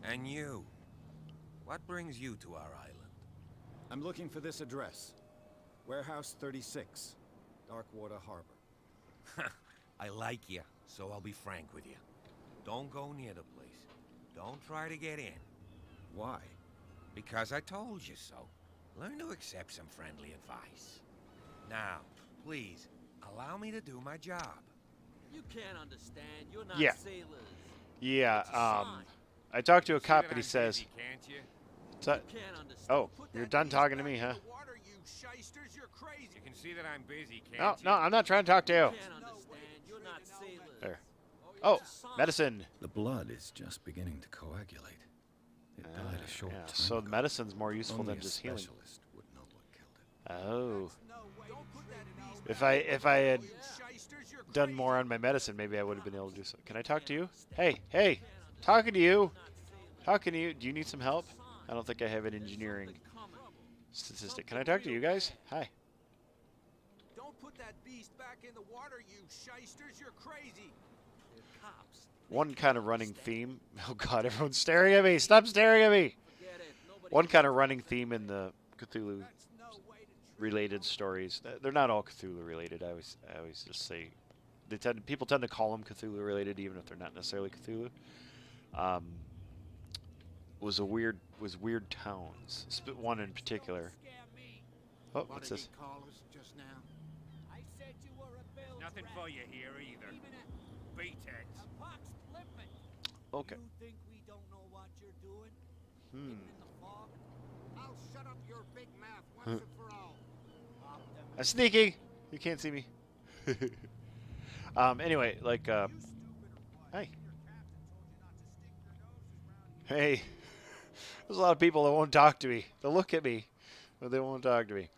[SPEAKER 6] And you. What brings you to our island?
[SPEAKER 2] I'm looking for this address. Warehouse 36, Darkwater Harbor.
[SPEAKER 6] I like you, so I'll be frank with you. Don't go near the place. Don't try to get in.
[SPEAKER 2] Why?
[SPEAKER 6] Because I told you so. Learn to accept some friendly advice. Now, please, allow me to do my job.
[SPEAKER 7] You can't understand. You're not
[SPEAKER 1] Yeah.
[SPEAKER 7] sailors.
[SPEAKER 1] Yeah,
[SPEAKER 7] It's a sign.
[SPEAKER 1] I talked to a
[SPEAKER 6] See
[SPEAKER 1] cop
[SPEAKER 6] that
[SPEAKER 1] and he
[SPEAKER 6] I'm
[SPEAKER 1] says,
[SPEAKER 6] busy, can't you?
[SPEAKER 1] "So-
[SPEAKER 7] Can't understand.
[SPEAKER 1] oh,
[SPEAKER 7] Put
[SPEAKER 1] you're
[SPEAKER 7] that
[SPEAKER 1] done
[SPEAKER 7] beast
[SPEAKER 1] talking to
[SPEAKER 7] back
[SPEAKER 1] me,
[SPEAKER 7] in
[SPEAKER 1] huh?
[SPEAKER 7] the water, you shysters. You're crazy.
[SPEAKER 6] You can see that I'm busy, can't
[SPEAKER 1] No,
[SPEAKER 6] you?
[SPEAKER 1] no, I'm not trying to talk to you.
[SPEAKER 7] Can't understand. You're not sailors.
[SPEAKER 1] There.
[SPEAKER 7] Oh,
[SPEAKER 1] Oh,
[SPEAKER 7] it's a sign.
[SPEAKER 1] medicine.
[SPEAKER 2] The blood is just beginning to coagulate. It died a short
[SPEAKER 1] Yeah,
[SPEAKER 2] time
[SPEAKER 1] so
[SPEAKER 2] ago.
[SPEAKER 1] the medicine's more useful
[SPEAKER 2] Only
[SPEAKER 1] than
[SPEAKER 2] a
[SPEAKER 1] just healing.
[SPEAKER 2] specialist would know what killed it.
[SPEAKER 1] Oh.
[SPEAKER 7] Don't put that beast
[SPEAKER 1] If
[SPEAKER 7] back
[SPEAKER 1] I
[SPEAKER 7] in the
[SPEAKER 1] had
[SPEAKER 7] water, you shysters. You're
[SPEAKER 1] done
[SPEAKER 7] crazy.
[SPEAKER 1] more on my medicine, maybe I would have been able to do so. Can I talk to you? Hey, talking to you. Talking to you. Do you need some help? I don't think I have an engineering statistic. Can I talk to you guys? Hi.
[SPEAKER 7] Don't put that beast back in the water, you shysters. You're crazy. They're cops.
[SPEAKER 1] One kind of running theme. Oh God, everyone's staring at me. Stop staring at me.
[SPEAKER 7] Forget it. Nobody
[SPEAKER 1] One kind of running theme in the Cthulhu
[SPEAKER 7] That's no way to treat
[SPEAKER 1] related stories. They're not all Cthulhu related. I always just say people tend to call them Cthulhu related even if they're not necessarily Cthulhu. Was weird towns. One in particular. Oh,
[SPEAKER 5] What
[SPEAKER 1] what's
[SPEAKER 5] did
[SPEAKER 1] this?
[SPEAKER 5] he call us just now?
[SPEAKER 7] I said you were a bill.
[SPEAKER 6] Nothing for you here either. Beat-heads.
[SPEAKER 1] Okay.
[SPEAKER 7] You think we don't know what you're doing?
[SPEAKER 1] Hmm.
[SPEAKER 7] Hidden in the fog?
[SPEAKER 5] I'll shut up your big mouth once and for all.
[SPEAKER 1] I'm sneaking. You can't see me. Anyway, like, hey. Hey. There's a lot of people that won't talk to me. They'll look at me. They won't talk to me.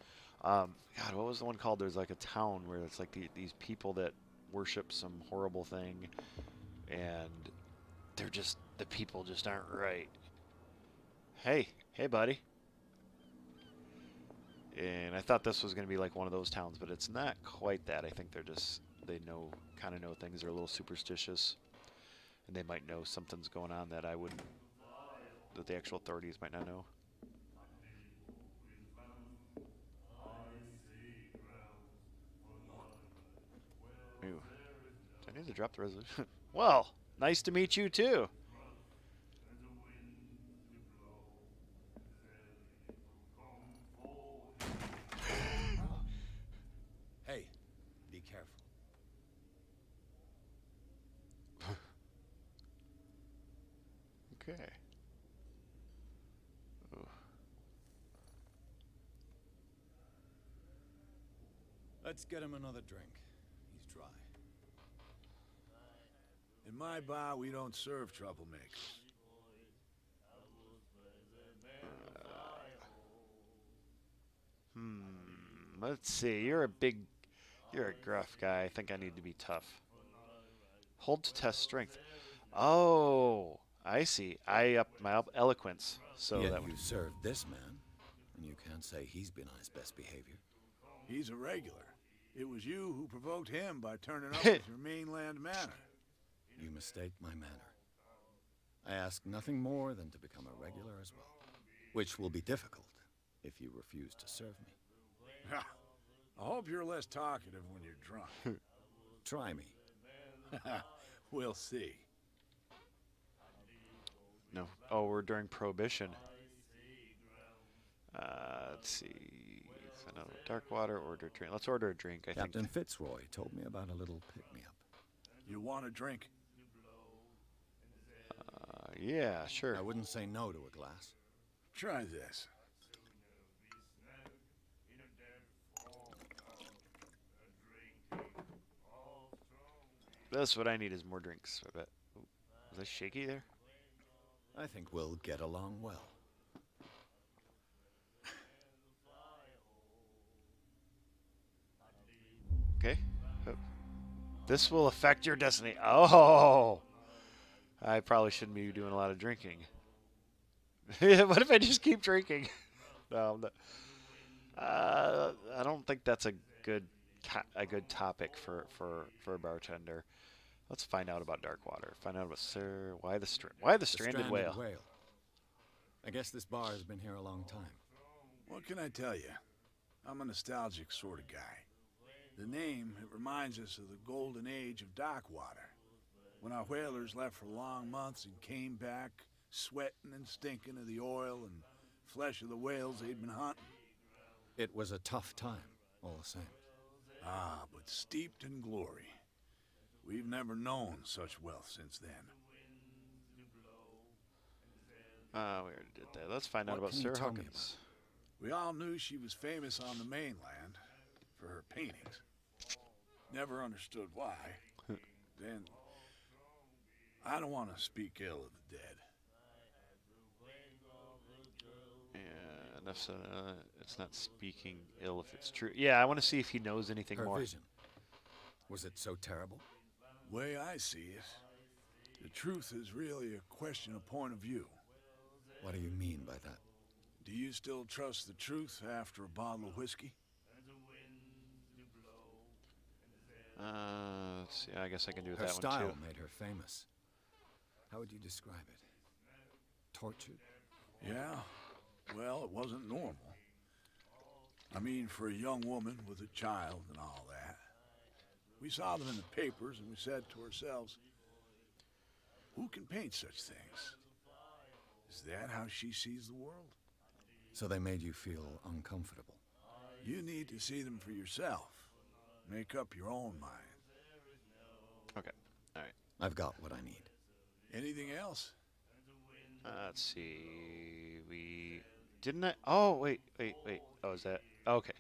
[SPEAKER 1] God, what was the one called? There's like a town where it's like these people that worship some horrible thing, and the people just aren't right. Hey, buddy. And I thought this was going to be like one of those towns, but it's not quite that. I think they kind of know things. They're a little superstitious, and they might know something's going on that that the actual authorities might not know. Ooh. Do I need to drop the resolution? Well, nice to meet you too.
[SPEAKER 2] Hey, be careful.
[SPEAKER 1] Okay. Ooh.
[SPEAKER 2] Let's get him another drink. He's dry.
[SPEAKER 5] In my bar, we don't serve troublemakers.
[SPEAKER 1] Let's see. You're a gruff guy. I think I need to be tough. Hold to test strength. Oh, I see. I upped my eloquence, so
[SPEAKER 2] Yet
[SPEAKER 1] that
[SPEAKER 2] you served this man, and you can't say he's been on his best behavior.
[SPEAKER 5] He's a regular. It was you who provoked him by turning up with your mainland manner.
[SPEAKER 2] You mistake my manner. I ask nothing more than to become a regular as well, which will be difficult if you refuse to serve me.
[SPEAKER 5] I hope you're less talkative when you're drunk.
[SPEAKER 2] Try me.
[SPEAKER 5] We'll see.
[SPEAKER 1] No. Oh, we're during Prohibition. Let's see. Darkwater, order a drink. Let's order a drink, I think.
[SPEAKER 2] Captain Fitzroy told me about a little pick-me-up.
[SPEAKER 5] You want a drink?
[SPEAKER 1] Yeah, sure.
[SPEAKER 2] I wouldn't say no to a glass.
[SPEAKER 5] Try this.
[SPEAKER 1] That's what I need is more drinks, I bet. Ooh, was that shaky there?
[SPEAKER 2] I think we'll get along well.
[SPEAKER 1] Okay. This will affect your destiny. Oh! I probably shouldn't be doing a lot of drinking. What if I just keep drinking? No, I'm not. I don't think that's a good topic for a bartender. Let's find out about Darkwater. Find out about why the stranded whale.
[SPEAKER 2] I guess this bar has been here a long time.
[SPEAKER 5] What can I tell you? I'm a nostalgic sort of guy. The name, it reminds us of the golden age of Darkwater, when our whalers left for long months and came back sweating and stinking of the oil and flesh of the whales they'd been hunting.
[SPEAKER 2] It was a tough time, all the same.
[SPEAKER 5] Ah, but steeped in glory. We've never known such wealth since then.
[SPEAKER 1] We already did that. Let's find out about
[SPEAKER 2] can you
[SPEAKER 1] Sarah
[SPEAKER 2] tell me
[SPEAKER 1] Hawkins.
[SPEAKER 5] We all knew she was famous on the mainland for her paintings. Never understood why. Then, I don't want to speak ill of the dead.
[SPEAKER 1] Yeah, enough said. It's not speaking ill if it's true. Yeah, I want to see if he knows anything
[SPEAKER 2] Her
[SPEAKER 1] more.
[SPEAKER 2] vision. Was it so terrible?
[SPEAKER 5] Way I see it, the truth is really a question of point of view.
[SPEAKER 2] What do you mean by that?
[SPEAKER 5] Do you still trust the truth after a bottle of whiskey?
[SPEAKER 1] Let's see. I guess I can do with
[SPEAKER 2] Her
[SPEAKER 1] that
[SPEAKER 2] style
[SPEAKER 1] one too.
[SPEAKER 2] made her famous. How would you describe it? Tortured?
[SPEAKER 5] Yeah, well, it wasn't normal. I mean, for a young woman with a child and all that. We saw them in the papers and we said to ourselves, who can paint such things? Is that how she sees the world?
[SPEAKER 2] So they made you feel uncomfortable.
[SPEAKER 5] You need to see them for yourself. Make up your own mind.
[SPEAKER 1] Okay. All right.
[SPEAKER 2] I've got what I need.
[SPEAKER 5] Anything else?
[SPEAKER 1] Let's see. We didn't I? Oh, wait. Oh, is that? Okay.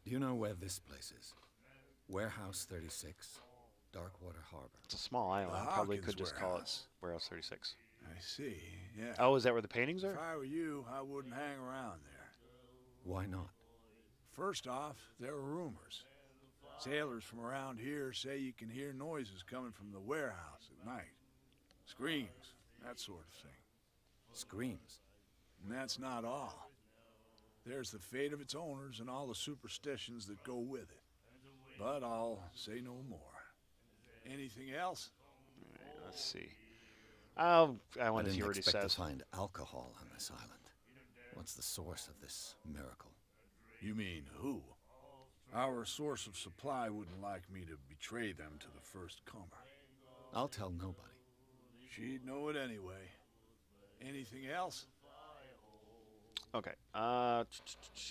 [SPEAKER 2] Do you know where this place is? Warehouse 36, Darkwater Harbor.
[SPEAKER 1] It's a small island.
[SPEAKER 5] The
[SPEAKER 1] I probably
[SPEAKER 5] Hawkins
[SPEAKER 1] could just call it
[SPEAKER 5] warehouse.
[SPEAKER 1] Warehouse 36.
[SPEAKER 5] I see, yeah.
[SPEAKER 1] Oh, is that where the paintings
[SPEAKER 5] If
[SPEAKER 1] are?
[SPEAKER 5] I were you, I wouldn't hang around there.
[SPEAKER 2] Why not?
[SPEAKER 5] First off, there are rumors. Sailors from around here say you can hear noises coming from the warehouse at night. Screams, that sort of thing.
[SPEAKER 2] Screams.
[SPEAKER 5] And that's not all. There's the fate of its owners and all the superstitions that go with it. But I'll say no more. Anything else?
[SPEAKER 1] Alright, let's see. I want
[SPEAKER 2] I
[SPEAKER 1] to see
[SPEAKER 2] didn't
[SPEAKER 1] what he
[SPEAKER 2] expect
[SPEAKER 1] says.
[SPEAKER 2] to find alcohol on this island. What's the source of this miracle?
[SPEAKER 5] You mean who? Our source of supply wouldn't like me to betray them to the first comer.
[SPEAKER 2] I'll tell nobody.
[SPEAKER 5] She'd know it anyway. Anything else?
[SPEAKER 1] Okay. I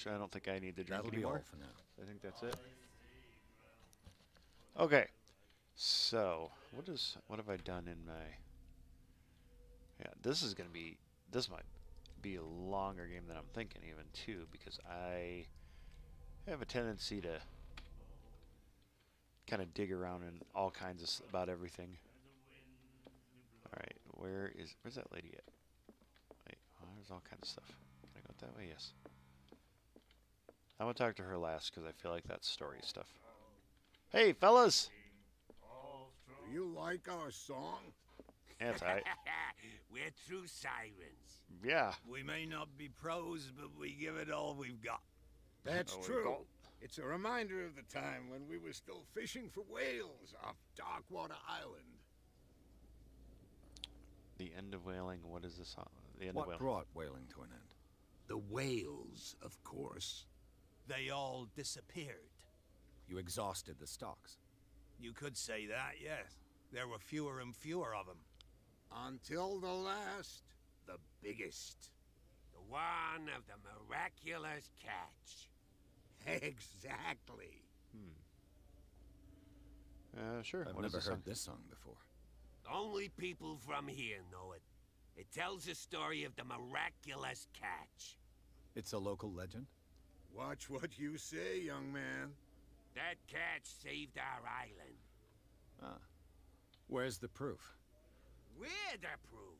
[SPEAKER 1] don't think I need to drink
[SPEAKER 2] That'll be
[SPEAKER 1] anymore.
[SPEAKER 2] all for now.
[SPEAKER 1] I think that's it. Okay. So, what have I done in my... Yeah, this might be a longer game than I'm thinking even too, because I have a tendency to kind of dig around in all kinds of about everything. Alright, where's that lady at? Wait, oh, there's all kinds of stuff. Can I go that way? Yes. I'm gonna talk to her last because I feel like that's story stuff. Hey, fellas!
[SPEAKER 8] Do you like our song?
[SPEAKER 1] Yeah, it's alright.
[SPEAKER 7] We're true sirens.
[SPEAKER 1] Yeah.
[SPEAKER 7] We may not be pros, but we give it all we've got.
[SPEAKER 8] That's
[SPEAKER 1] Oh,
[SPEAKER 8] true.
[SPEAKER 1] go.
[SPEAKER 8] It's a reminder of the time when we were still fishing for whales off Darkwater Island.
[SPEAKER 1] The end of whaling. What is this? The end of
[SPEAKER 2] What
[SPEAKER 1] whaling.
[SPEAKER 2] brought whaling to an end?
[SPEAKER 8] The whales, of course.
[SPEAKER 7] They all disappeared.
[SPEAKER 2] You exhausted the stocks.
[SPEAKER 7] You could say that, yes. There were fewer and fewer of them.
[SPEAKER 8] Until the last, the biggest.
[SPEAKER 7] The one of the miraculous catch.
[SPEAKER 8] Exactly.
[SPEAKER 1] Sure.
[SPEAKER 2] I've
[SPEAKER 1] What is
[SPEAKER 2] never
[SPEAKER 1] this
[SPEAKER 2] heard
[SPEAKER 1] song?
[SPEAKER 2] this song before.
[SPEAKER 7] Only people from here know it. It tells the story of the miraculous catch.
[SPEAKER 2] It's a local legend?
[SPEAKER 8] Watch what you say, young man.
[SPEAKER 7] That catch saved our island.
[SPEAKER 2] Ah. Where's the proof?
[SPEAKER 7] We're the proof.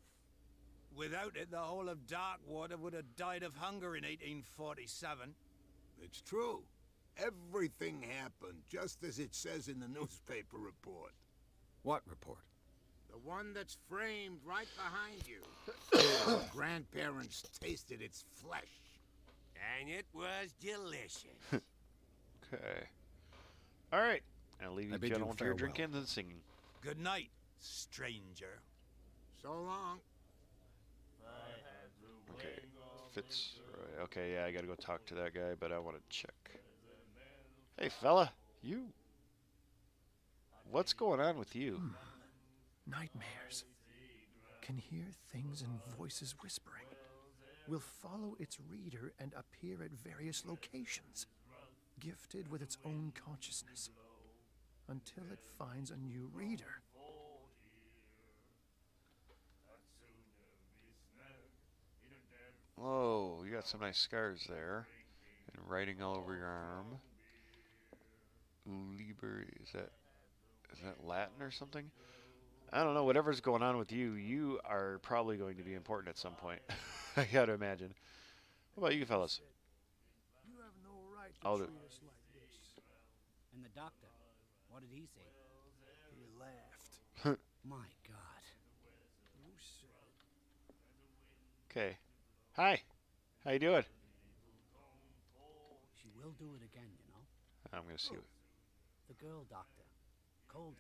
[SPEAKER 7] Without it, the whole of Darkwater would have died of hunger in 1847.
[SPEAKER 8] It's true. Everything happened just as it says in the newspaper report.
[SPEAKER 2] What report?
[SPEAKER 8] The one that's framed right behind you. Your grandparents tasted its flesh.
[SPEAKER 7] And it was delicious.
[SPEAKER 1] Okay. All right. I'll leave
[SPEAKER 2] I
[SPEAKER 1] you
[SPEAKER 2] bid you
[SPEAKER 1] gentlemen to your
[SPEAKER 2] farewell.
[SPEAKER 1] drinking and singing.
[SPEAKER 7] Good night, stranger.
[SPEAKER 8] So long.
[SPEAKER 1] Okay. Fitzroy. Okay, yeah, I gotta go talk to that guy, but I want to check. Hey, fella, you. What's going on with you?
[SPEAKER 9] Nightmares. Can hear things and voices whispering. Will follow its reader and appear at various locations, gifted with its own consciousness, until it finds a new reader.
[SPEAKER 1] Oh, you got some nice scars there. And writing all over your arm. Liber, is that Latin or something? I don't know, whatever's going on with you, you are probably going to be important at some point. I gotta imagine. What about you fellas?
[SPEAKER 9] You have no right
[SPEAKER 1] I'll
[SPEAKER 9] to
[SPEAKER 1] do-
[SPEAKER 9] treat us like this.
[SPEAKER 10] And the doctor, what did he say?
[SPEAKER 9] He laughed.
[SPEAKER 10] My God.
[SPEAKER 9] You said
[SPEAKER 1] Okay. Hi. How you doing?
[SPEAKER 10] She will do it again, you know.
[SPEAKER 1] I'm gonna see.
[SPEAKER 10] The girl doctor. Cold.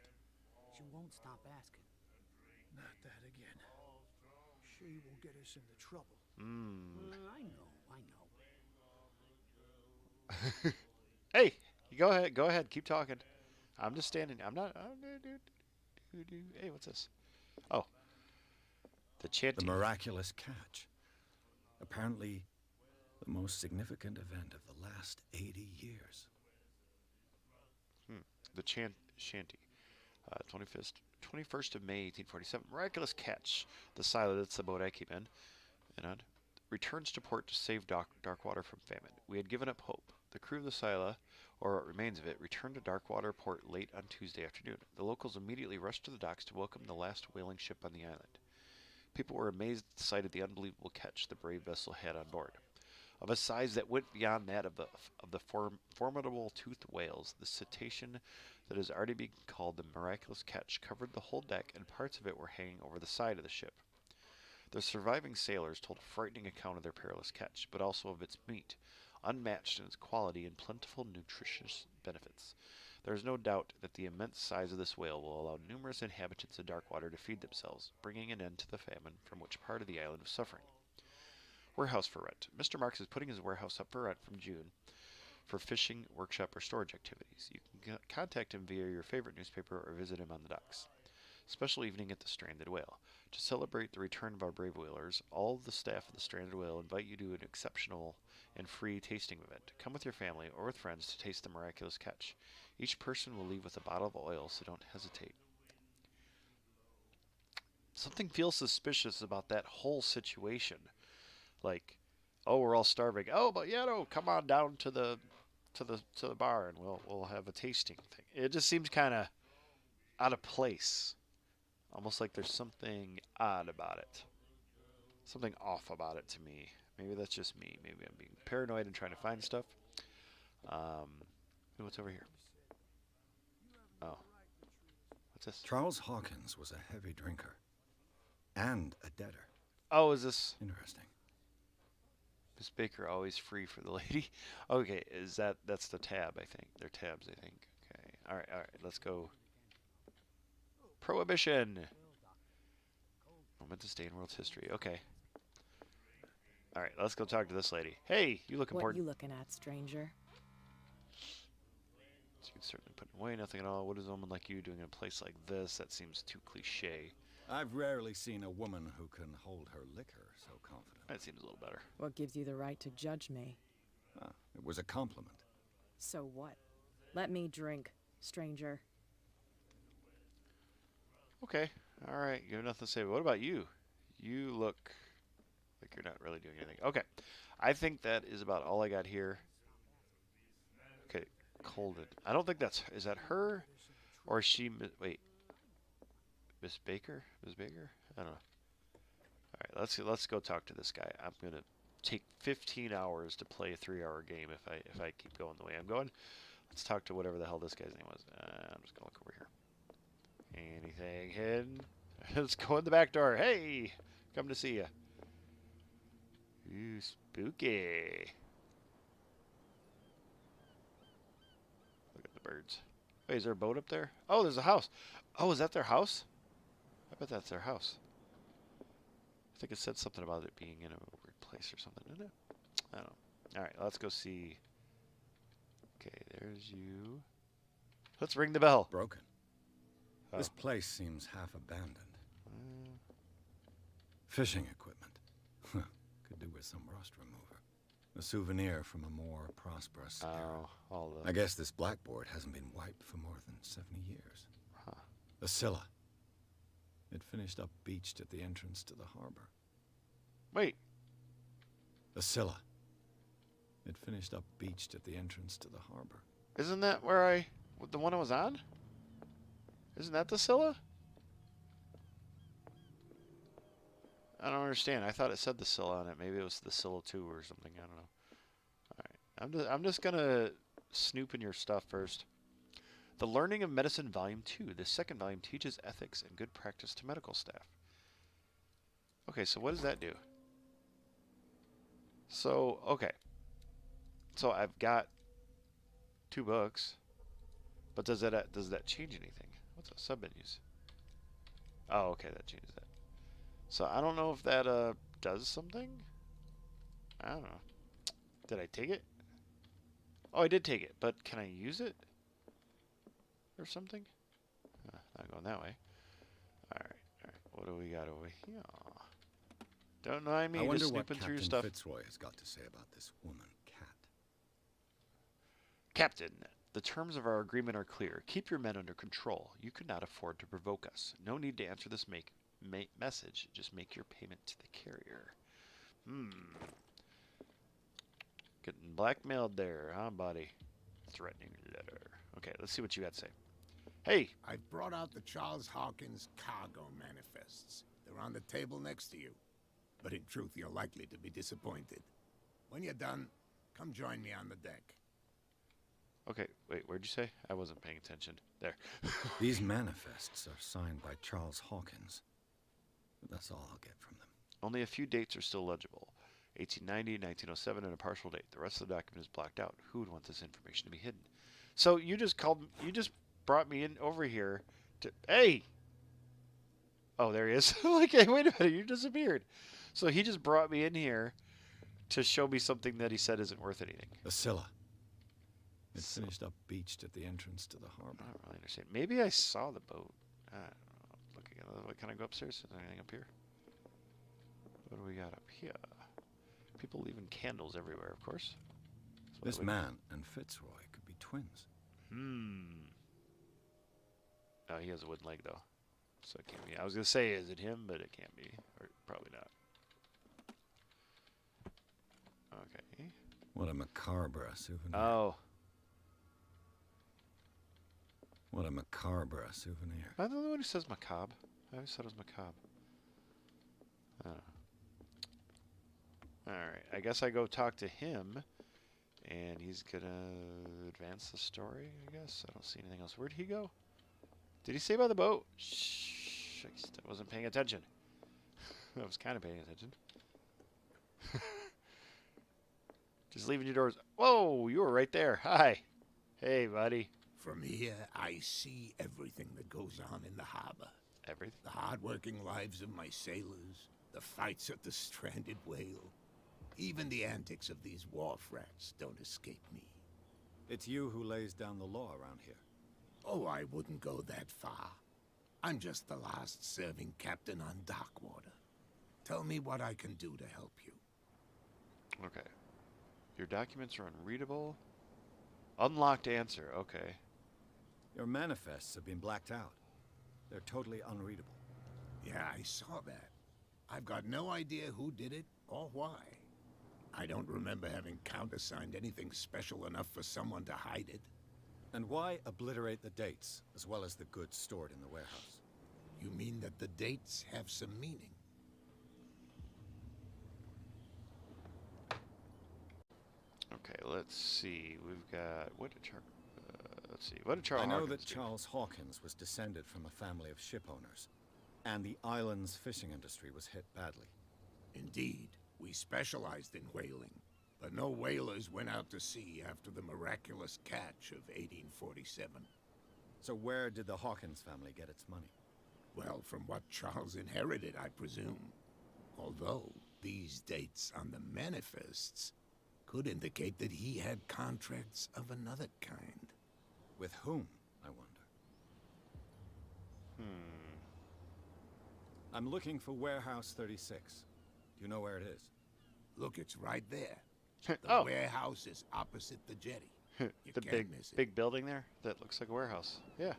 [SPEAKER 10] She won't stop asking.
[SPEAKER 9] not that again. She will get us into trouble.
[SPEAKER 10] I know.
[SPEAKER 1] Hey, you go ahead. Go ahead. Keep talking. I'm just standing. I'm not. Hey, what's this? Oh, the
[SPEAKER 2] The
[SPEAKER 1] chanting.
[SPEAKER 2] miraculous catch. Apparently, the most significant event of the last 80 years.
[SPEAKER 1] The shanty. 21st of May, 1847. Miraculous catch. The Scylla, that's the boat I keep in. And on. Returns to port to save Darkwater from famine. We had given up hope. The crew of the Scylla, or what remains of it, returned to Darkwater port late on Tuesday afternoon. The locals immediately rushed to the docks to welcome the last whaling ship on the island. People were amazed at the sight of the unbelievable catch the brave vessel had on board. of a size that went beyond that of the formidable toothed whales. The cetacean that has already been called the miraculous catch covered the whole deck, and parts of it were hanging over the side of the ship. The surviving sailors told a frightening account of their perilous catch, but also of its meat, unmatched in its quality and plentiful nutritious benefits. There is no doubt that the immense size of this whale will allow numerous inhabitants of Darkwater to feed themselves, bringing an end to the famine from which part of the island was suffering. Warehouse for rent. Mr. Marks is putting his warehouse up for rent from June for fishing, workshop, or storage activities. You can contact him via your favorite newspaper or visit him on the docks. Special evening at the Stranded Whale. To celebrate the return of our brave whalers, all of the staff of the Stranded Whale invite you to an exceptional and free tasting event. Come with your family or with friends to taste the miraculous catch. Each person will leave with a bottle of oil, so don't hesitate. Something feels suspicious about that whole situation. Like, oh, we're all starving. Oh, but yeah, no, come on down to the bar and we'll have a tasting thing. It just seems kind of out of place. Almost like there's something odd about it. Something off about it to me. Maybe that's just me. Maybe I'm being paranoid and trying to find stuff. What's over here? Oh. What's this?
[SPEAKER 2] Charles Hawkins was a heavy drinker. And a debtor.
[SPEAKER 1] Oh, is this...
[SPEAKER 2] Interesting.
[SPEAKER 1] Miss Baker always free for the lady. Okay, that's the tab, I think. They're tabs, I think. Okay. Alright, let's go. Prohibition. Momentous day in world's history. Okay. Alright, let's go talk to this lady. Hey, you look important.
[SPEAKER 11] What you looking at, stranger?
[SPEAKER 1] So you can certainly put away nothing at all. What is a woman like you doing in a place like this? That seems too cliche.
[SPEAKER 2] I've rarely seen a woman who can hold her liquor so confident.
[SPEAKER 1] That seems a little better.
[SPEAKER 11] What gives you the right to judge me?
[SPEAKER 2] It was a compliment.
[SPEAKER 11] So what? Let me drink, stranger.
[SPEAKER 1] Okay. Alright, you have nothing to say. But what about you? You look like you're not really doing anything. Okay. I think that is about all I got here. Okay. Colded. I don't think that's... Is that her? Or is she... Wait. Miss Baker? Miss Baker? I don't know. Alright, let's go talk to this guy. I'm going to take 15 hours to play a 3-hour game if I keep going the way I'm going. Let's talk to whatever the hell this guy's name was. I'm just going to look over here. Anything hidden? Let's go in the back door. Hey! Come to see ya. Ooh, spooky. Look at the birds. Wait, is there a boat up there? Oh, there's a house. Oh, is that their house? I bet that's their house. I think it said something about it being in a weird place or something, didn't it? I don't know. Alright, let's go see. Okay, there's you. Let's ring the bell.
[SPEAKER 2] Broken.
[SPEAKER 1] Oh.
[SPEAKER 2] This place seems half abandoned. Fishing equipment. Could do with some rust remover. A souvenir from a more prosperous era.
[SPEAKER 1] All the...
[SPEAKER 2] I guess this blackboard hasn't been wiped for more than 70 years.
[SPEAKER 1] Huh.
[SPEAKER 2] The Scylla. It finished up beached at the entrance to the harbor.
[SPEAKER 1] Wait.
[SPEAKER 2] The Scylla. It finished up beached at the entrance to the harbor.
[SPEAKER 1] Isn't that where the one I was on? Isn't that the Scylla? I don't understand. I thought it said the Scylla on it. Maybe it was the Scylla 2 or something. I don't know. Alright. I'm just gonna snoop in your stuff first. The Learning of Medicine Volume 2. This second volume teaches ethics and good practice to medical staff. Okay, so what does that do? So, okay. So I've got 2 books. But does that change anything? What's a sub-menus? Oh, okay, that changes that. So I don't know if that does something. I don't know. Did I take it? Oh, I did take it, but can I use it? Or something? Not going that way. Alright. What do we got over here? Don't know, I mean, just snooping through stuff.
[SPEAKER 2] Fitzroy has got to say about this woman, Cat.
[SPEAKER 1] Captain, the terms of our agreement are clear. Keep your men under control. You could not afford to provoke us. No need to answer this message. Just make your payment to the carrier. Getting blackmailed there, huh, buddy? Threatening letter. Okay, let's see what you got to say. Hey!
[SPEAKER 8] I've brought out the Charles Hawkins cargo manifests. They're on the table next to you. But in truth, you're likely to be disappointed. When you're done, come join me on the deck.
[SPEAKER 1] Okay, wait, where'd you say? I wasn't paying attention. There.
[SPEAKER 2] These manifests are signed by Charles Hawkins. But that's all I'll get from them.
[SPEAKER 1] Only a few dates are still legible. 1890, 1907, and a partial date. The rest of the document is blacked out. Who would want this information to be hidden? So you just brought me in over here to... Hey! Oh, there he is. Like, hey, wait a minute, you disappeared. So he just brought me in here to show me something that he said isn't worth anything.
[SPEAKER 2] The Scylla. It's finished up beached at the entrance to the harbor.
[SPEAKER 1] I don't really understand. Maybe I saw the boat. I don't know. Looking at it. Can I go upstairs? Is there anything up here? What do we got up here? People leaving candles everywhere, of course.
[SPEAKER 2] This man and Fitzroy could be twins.
[SPEAKER 1] Oh, he has a wooden leg, though. So it can't be. I was going to say, is it him? But it can't be. Or probably not. Okay.
[SPEAKER 2] What a macabre souvenir.
[SPEAKER 1] Oh.
[SPEAKER 2] What a macabre souvenir.
[SPEAKER 1] I'm the only one who says macabre. I always thought it was macabre. I don't know. Alright, I guess I go talk to him. And he's going to advance the story, I guess. I don't see anything else. Where'd he go? Did he say by the boat? Shh, I wasn't paying attention. I was kind of paying attention. Just leaving your doors. Whoa, you were right there. Hi. Hey, buddy.
[SPEAKER 8] From here, I see everything that goes on in the harbor.
[SPEAKER 1] Everything?
[SPEAKER 8] The hard-working lives of my sailors, the fights at the stranded whale. Even the antics of these wharf rats don't escape me.
[SPEAKER 2] It's you who lays down the law around here.
[SPEAKER 8] Oh, I wouldn't go that far. I'm just the last serving captain on Darkwater. Tell me what I can do to help you.
[SPEAKER 1] Okay. Your documents are unreadable. Unlocked answer. Okay.
[SPEAKER 2] Your manifests have been blacked out. They're totally unreadable.
[SPEAKER 8] Yeah, I saw that. I've got no idea who did it or why. I don't remember having countersigned anything special enough for someone to hide it.
[SPEAKER 2] And why obliterate the dates, as well as the goods stored in the warehouse?
[SPEAKER 8] You mean that the dates have some meaning?
[SPEAKER 1] Okay, let's see. We've got... let's see. What did Charles
[SPEAKER 2] I know
[SPEAKER 1] Hawkins
[SPEAKER 2] that
[SPEAKER 1] do?
[SPEAKER 2] Charles Hawkins was descended from a family of ship owners, and the island's fishing industry was hit badly.
[SPEAKER 8] Indeed. We specialized in whaling, but no whalers went out to sea after the miraculous catch of 1847.
[SPEAKER 2] So where did the Hawkins family get its money?
[SPEAKER 8] Well, from what Charles inherited, I presume. Although, these dates on the manifests could indicate that he had contracts of another kind.
[SPEAKER 2] With whom, I wonder? I'm looking for Warehouse 36. Do you know where it is?
[SPEAKER 8] Look, it's right there. The
[SPEAKER 1] Oh.
[SPEAKER 8] warehouse is opposite the jetty. You
[SPEAKER 1] The
[SPEAKER 8] can't miss it.
[SPEAKER 1] big building there? That looks like a warehouse. Yeah.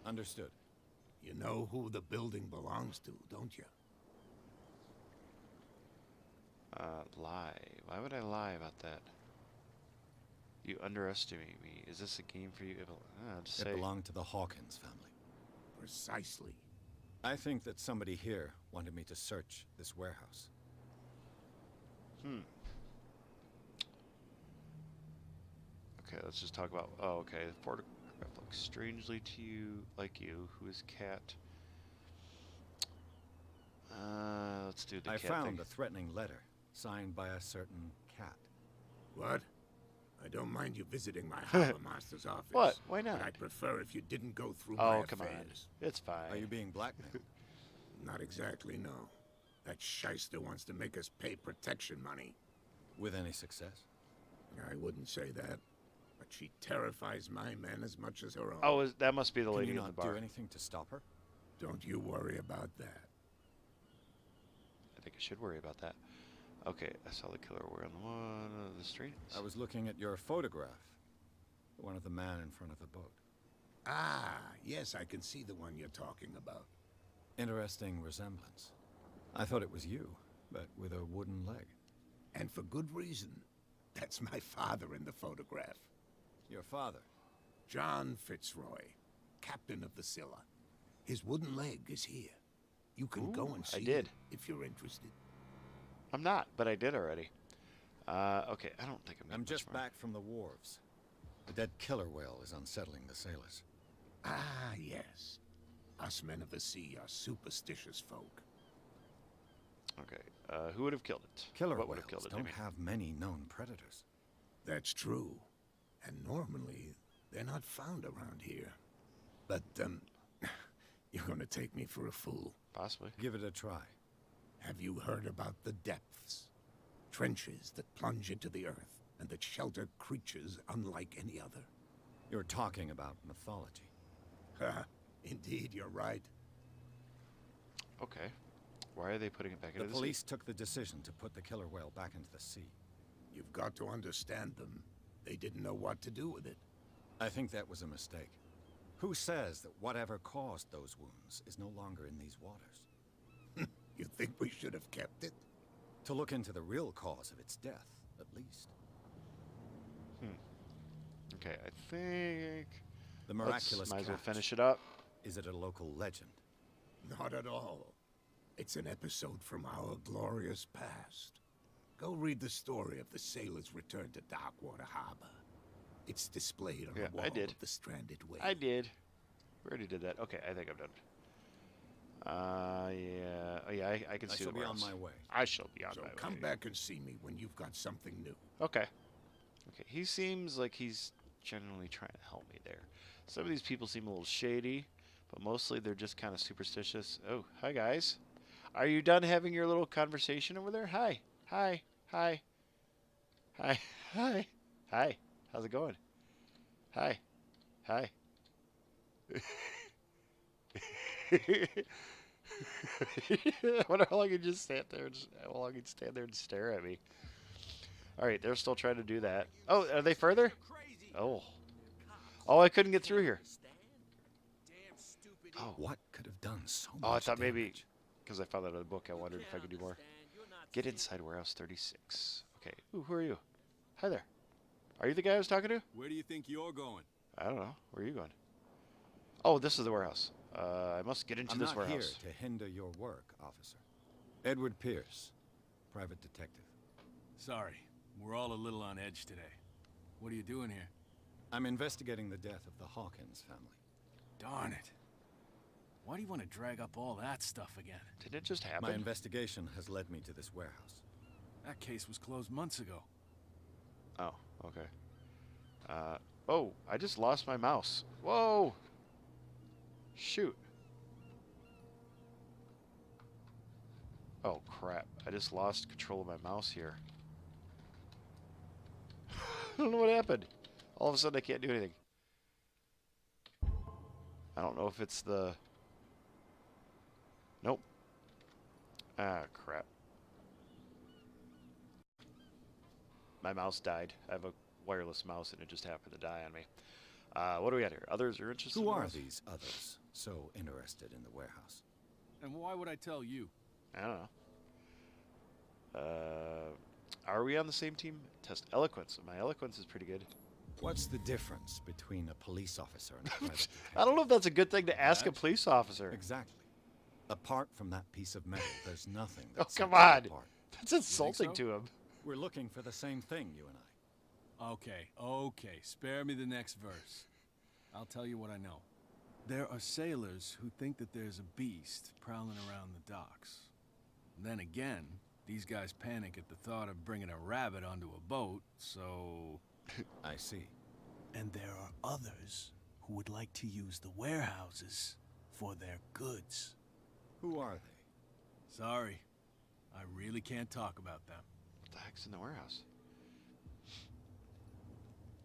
[SPEAKER 2] Understood.
[SPEAKER 8] You know who the building belongs to, don't you?
[SPEAKER 1] Lie. Why would I lie about that? You underestimate me. Is this a game for you? Just
[SPEAKER 2] It
[SPEAKER 1] say...
[SPEAKER 2] belonged to the Hawkins family.
[SPEAKER 8] Precisely.
[SPEAKER 2] I think that somebody here wanted me to search this warehouse.
[SPEAKER 1] Okay, let's just talk about... Oh, okay. The photograph looks strangely to you, like you. Who is Cat? Let's do the
[SPEAKER 2] I
[SPEAKER 1] cat
[SPEAKER 2] found
[SPEAKER 1] thing.
[SPEAKER 2] a threatening letter signed by a certain cat.
[SPEAKER 8] What? I don't mind you visiting my harbor master's office.
[SPEAKER 1] What? Why not?
[SPEAKER 8] But I'd prefer if you didn't go through my
[SPEAKER 1] Oh, come on.
[SPEAKER 8] affairs.
[SPEAKER 1] It's fine.
[SPEAKER 2] Are you being blackmailed?
[SPEAKER 8] Not exactly, no. That shyster wants to make us pay protection money.
[SPEAKER 2] With any success?
[SPEAKER 8] I wouldn't say that. But she terrifies my men as much as her own.
[SPEAKER 1] Oh, that must be the
[SPEAKER 2] Can
[SPEAKER 1] lady
[SPEAKER 2] you
[SPEAKER 1] in the
[SPEAKER 2] not
[SPEAKER 1] bar.
[SPEAKER 2] do anything to stop her?
[SPEAKER 8] Don't you worry about that.
[SPEAKER 1] I think I should worry about that. Okay, I saw the killer. We're on the one of the street.
[SPEAKER 2] I was looking at your photograph. The one of the man in front of the boat.
[SPEAKER 8] Ah, yes, I can see the one you're talking about.
[SPEAKER 2] Interesting resemblance. I thought it was you, but with a wooden leg.
[SPEAKER 8] And for good reason. That's my father in the photograph.
[SPEAKER 2] Your father?
[SPEAKER 8] John Fitzroy, captain of the Scylla. His wooden leg is here. You can go and see
[SPEAKER 1] I did.
[SPEAKER 8] it if you're interested.
[SPEAKER 1] I'm not, but I did already. Okay, I don't think
[SPEAKER 2] I'm just back from the wharves. The dead killer whale is unsettling the sailors.
[SPEAKER 8] Ah, yes. Us men of the sea are superstitious folk.
[SPEAKER 1] Okay, who would have killed it?
[SPEAKER 2] Killer
[SPEAKER 1] what would
[SPEAKER 2] whales
[SPEAKER 1] have killed it?
[SPEAKER 2] don't have many known predators.
[SPEAKER 8] That's true. And normally, they're not found around here. But, you're gonna take me for a fool.
[SPEAKER 1] Possibly.
[SPEAKER 2] Give it a try.
[SPEAKER 8] Have you heard about the depths? Trenches that plunge into the earth and that shelter creatures unlike any other.
[SPEAKER 2] You're talking about mythology.
[SPEAKER 8] Indeed, you're right.
[SPEAKER 1] Okay. Why are they putting it back into
[SPEAKER 2] The
[SPEAKER 1] the
[SPEAKER 2] police
[SPEAKER 1] sea?
[SPEAKER 2] took the decision to put the killer whale back into the sea.
[SPEAKER 8] You've got to understand them. They didn't know what to do with it.
[SPEAKER 2] I think that was a mistake. Who says that whatever caused those wounds is no longer in these waters?
[SPEAKER 8] You think we should have kept it?
[SPEAKER 2] To look into the real cause of its death, at least.
[SPEAKER 1] Okay, I think...
[SPEAKER 2] The miraculous
[SPEAKER 1] might as well
[SPEAKER 2] cat.
[SPEAKER 1] finish it up.
[SPEAKER 2] Is it a local legend?
[SPEAKER 8] Not at all. It's an episode from our glorious past. Go read the story of the sailor's return to Darkwater Harbor. It's displayed on the wall of the stranded whale.
[SPEAKER 1] I did. We already did that. Okay, I think I'm done. Yeah. Oh, yeah, I can see the
[SPEAKER 2] I shall be on
[SPEAKER 1] warehouse.
[SPEAKER 2] my way.
[SPEAKER 1] I shall be on
[SPEAKER 8] So
[SPEAKER 1] my way.
[SPEAKER 8] come back and see me when you've got something new.
[SPEAKER 1] Okay. Okay, he seems like he's generally trying to help me there. Some of these people seem a little shady, but mostly they're just kind of superstitious. Oh, hi, guys. Are you done having your little conversation over there? Hi. Hi. Hi. Hi. Hi. Hi. How's it going? Hi. Hi. I wonder how long he'd just stand there and stare at me. All right, they're still trying to do that. Oh, are they further? Oh. Oh, I couldn't get through here.
[SPEAKER 2] Oh, what could have done so much
[SPEAKER 1] Oh, I thought maybe
[SPEAKER 2] damage?
[SPEAKER 1] because I found that in the book, I wondered if I could do more. Get inside warehouse 36. Okay. Ooh, who are you? Hi there. Are you the guy I was talking to?
[SPEAKER 12] Where do you think you're going?
[SPEAKER 1] I don't know. Where are you going? Oh, this is the warehouse. I must get into this
[SPEAKER 2] I'm not
[SPEAKER 1] warehouse.
[SPEAKER 2] here to hinder your work, officer. Edward Pierce, private detective.
[SPEAKER 12] Sorry, we're all a little on edge today. What are you doing here?
[SPEAKER 2] I'm investigating the death of the Hawkins family.
[SPEAKER 12] Darn it. Why do you want to drag up all that stuff again?
[SPEAKER 1] Didn't it just happen?
[SPEAKER 2] My investigation has led me to this warehouse.
[SPEAKER 12] That case was closed months ago.
[SPEAKER 1] Oh, okay. Oh, I just lost my mouse. Whoa! Shoot. Oh, crap. I just lost control of my mouse here. I don't know what happened. All of a sudden, I can't do anything. I don't know if it's the... Nope. Ah, crap. My mouse died. I have a wireless mouse, and it just happened to die on me. What do we got here? Others are interested
[SPEAKER 2] Who
[SPEAKER 1] in
[SPEAKER 2] are
[SPEAKER 1] us?
[SPEAKER 2] these others so interested in the warehouse?
[SPEAKER 12] And why would I tell you?
[SPEAKER 1] I don't know. Are we on the same team? Test eloquence. My eloquence is pretty good.
[SPEAKER 2] What's the difference between a police officer and a private detective?
[SPEAKER 1] I don't know if that's a good thing to ask a police officer.
[SPEAKER 2] Exactly. Apart from that piece of metal, there's nothing
[SPEAKER 1] Oh,
[SPEAKER 2] that
[SPEAKER 1] come
[SPEAKER 2] sets us
[SPEAKER 1] on.
[SPEAKER 2] apart.
[SPEAKER 1] That's insulting
[SPEAKER 12] so?
[SPEAKER 1] to him.
[SPEAKER 2] We're looking for the same thing, you and I.
[SPEAKER 12] Okay. Spare me the next verse. I'll tell you what I know. There are sailors who think that there's a beast prowling around the docks. Then again, these guys panic at the thought of bringing a rabbit onto a boat, so...
[SPEAKER 2] I see.
[SPEAKER 7] And there are others who would like to use the warehouses for their goods.
[SPEAKER 2] Who are they?
[SPEAKER 12] Sorry. I really can't talk about them.
[SPEAKER 1] What the heck's in the warehouse?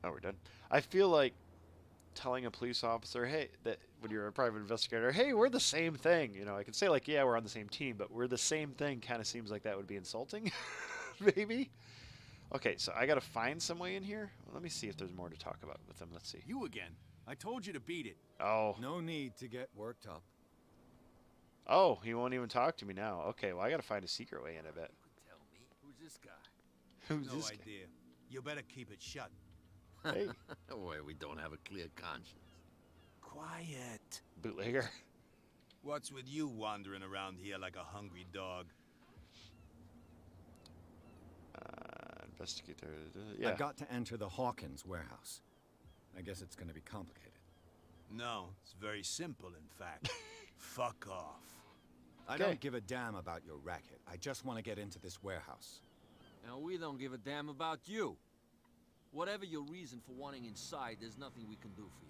[SPEAKER 1] Oh, we're done. I feel like telling a police officer, hey, that when you're a private investigator, hey, we're the same thing. You know, I can say like, yeah, we're on the same team, but we're the same thing kind of seems like that would be insulting. Maybe. Okay, so I got to find some way in here. Well, let me see if there's more to talk about with them. Let's see.
[SPEAKER 12] You again. I told you to beat it.
[SPEAKER 1] Oh.
[SPEAKER 2] No need to get worked up.
[SPEAKER 1] Oh, he won't even talk to me now. Okay, well, I got to find a secret way in, I bet.
[SPEAKER 7] Tell me, who's this guy?
[SPEAKER 1] Who's
[SPEAKER 7] No
[SPEAKER 1] this guy?
[SPEAKER 7] idea. You better keep it shut.
[SPEAKER 1] Hey,
[SPEAKER 13] Where we don't have a clear conscience.
[SPEAKER 7] Quiet.
[SPEAKER 1] bootlegger.
[SPEAKER 7] What's with you wandering around here like a hungry dog?
[SPEAKER 1] Investigator. Yeah.
[SPEAKER 2] I've got to enter the Hawkins warehouse. I guess it's going to be complicated.
[SPEAKER 7] No, it's very simple, in fact. Fuck off.
[SPEAKER 2] I don't give a damn about your racket. I just want to get into this warehouse.
[SPEAKER 13] Now, we don't give a damn about you. Whatever your reason for wanting inside, there's nothing we can do for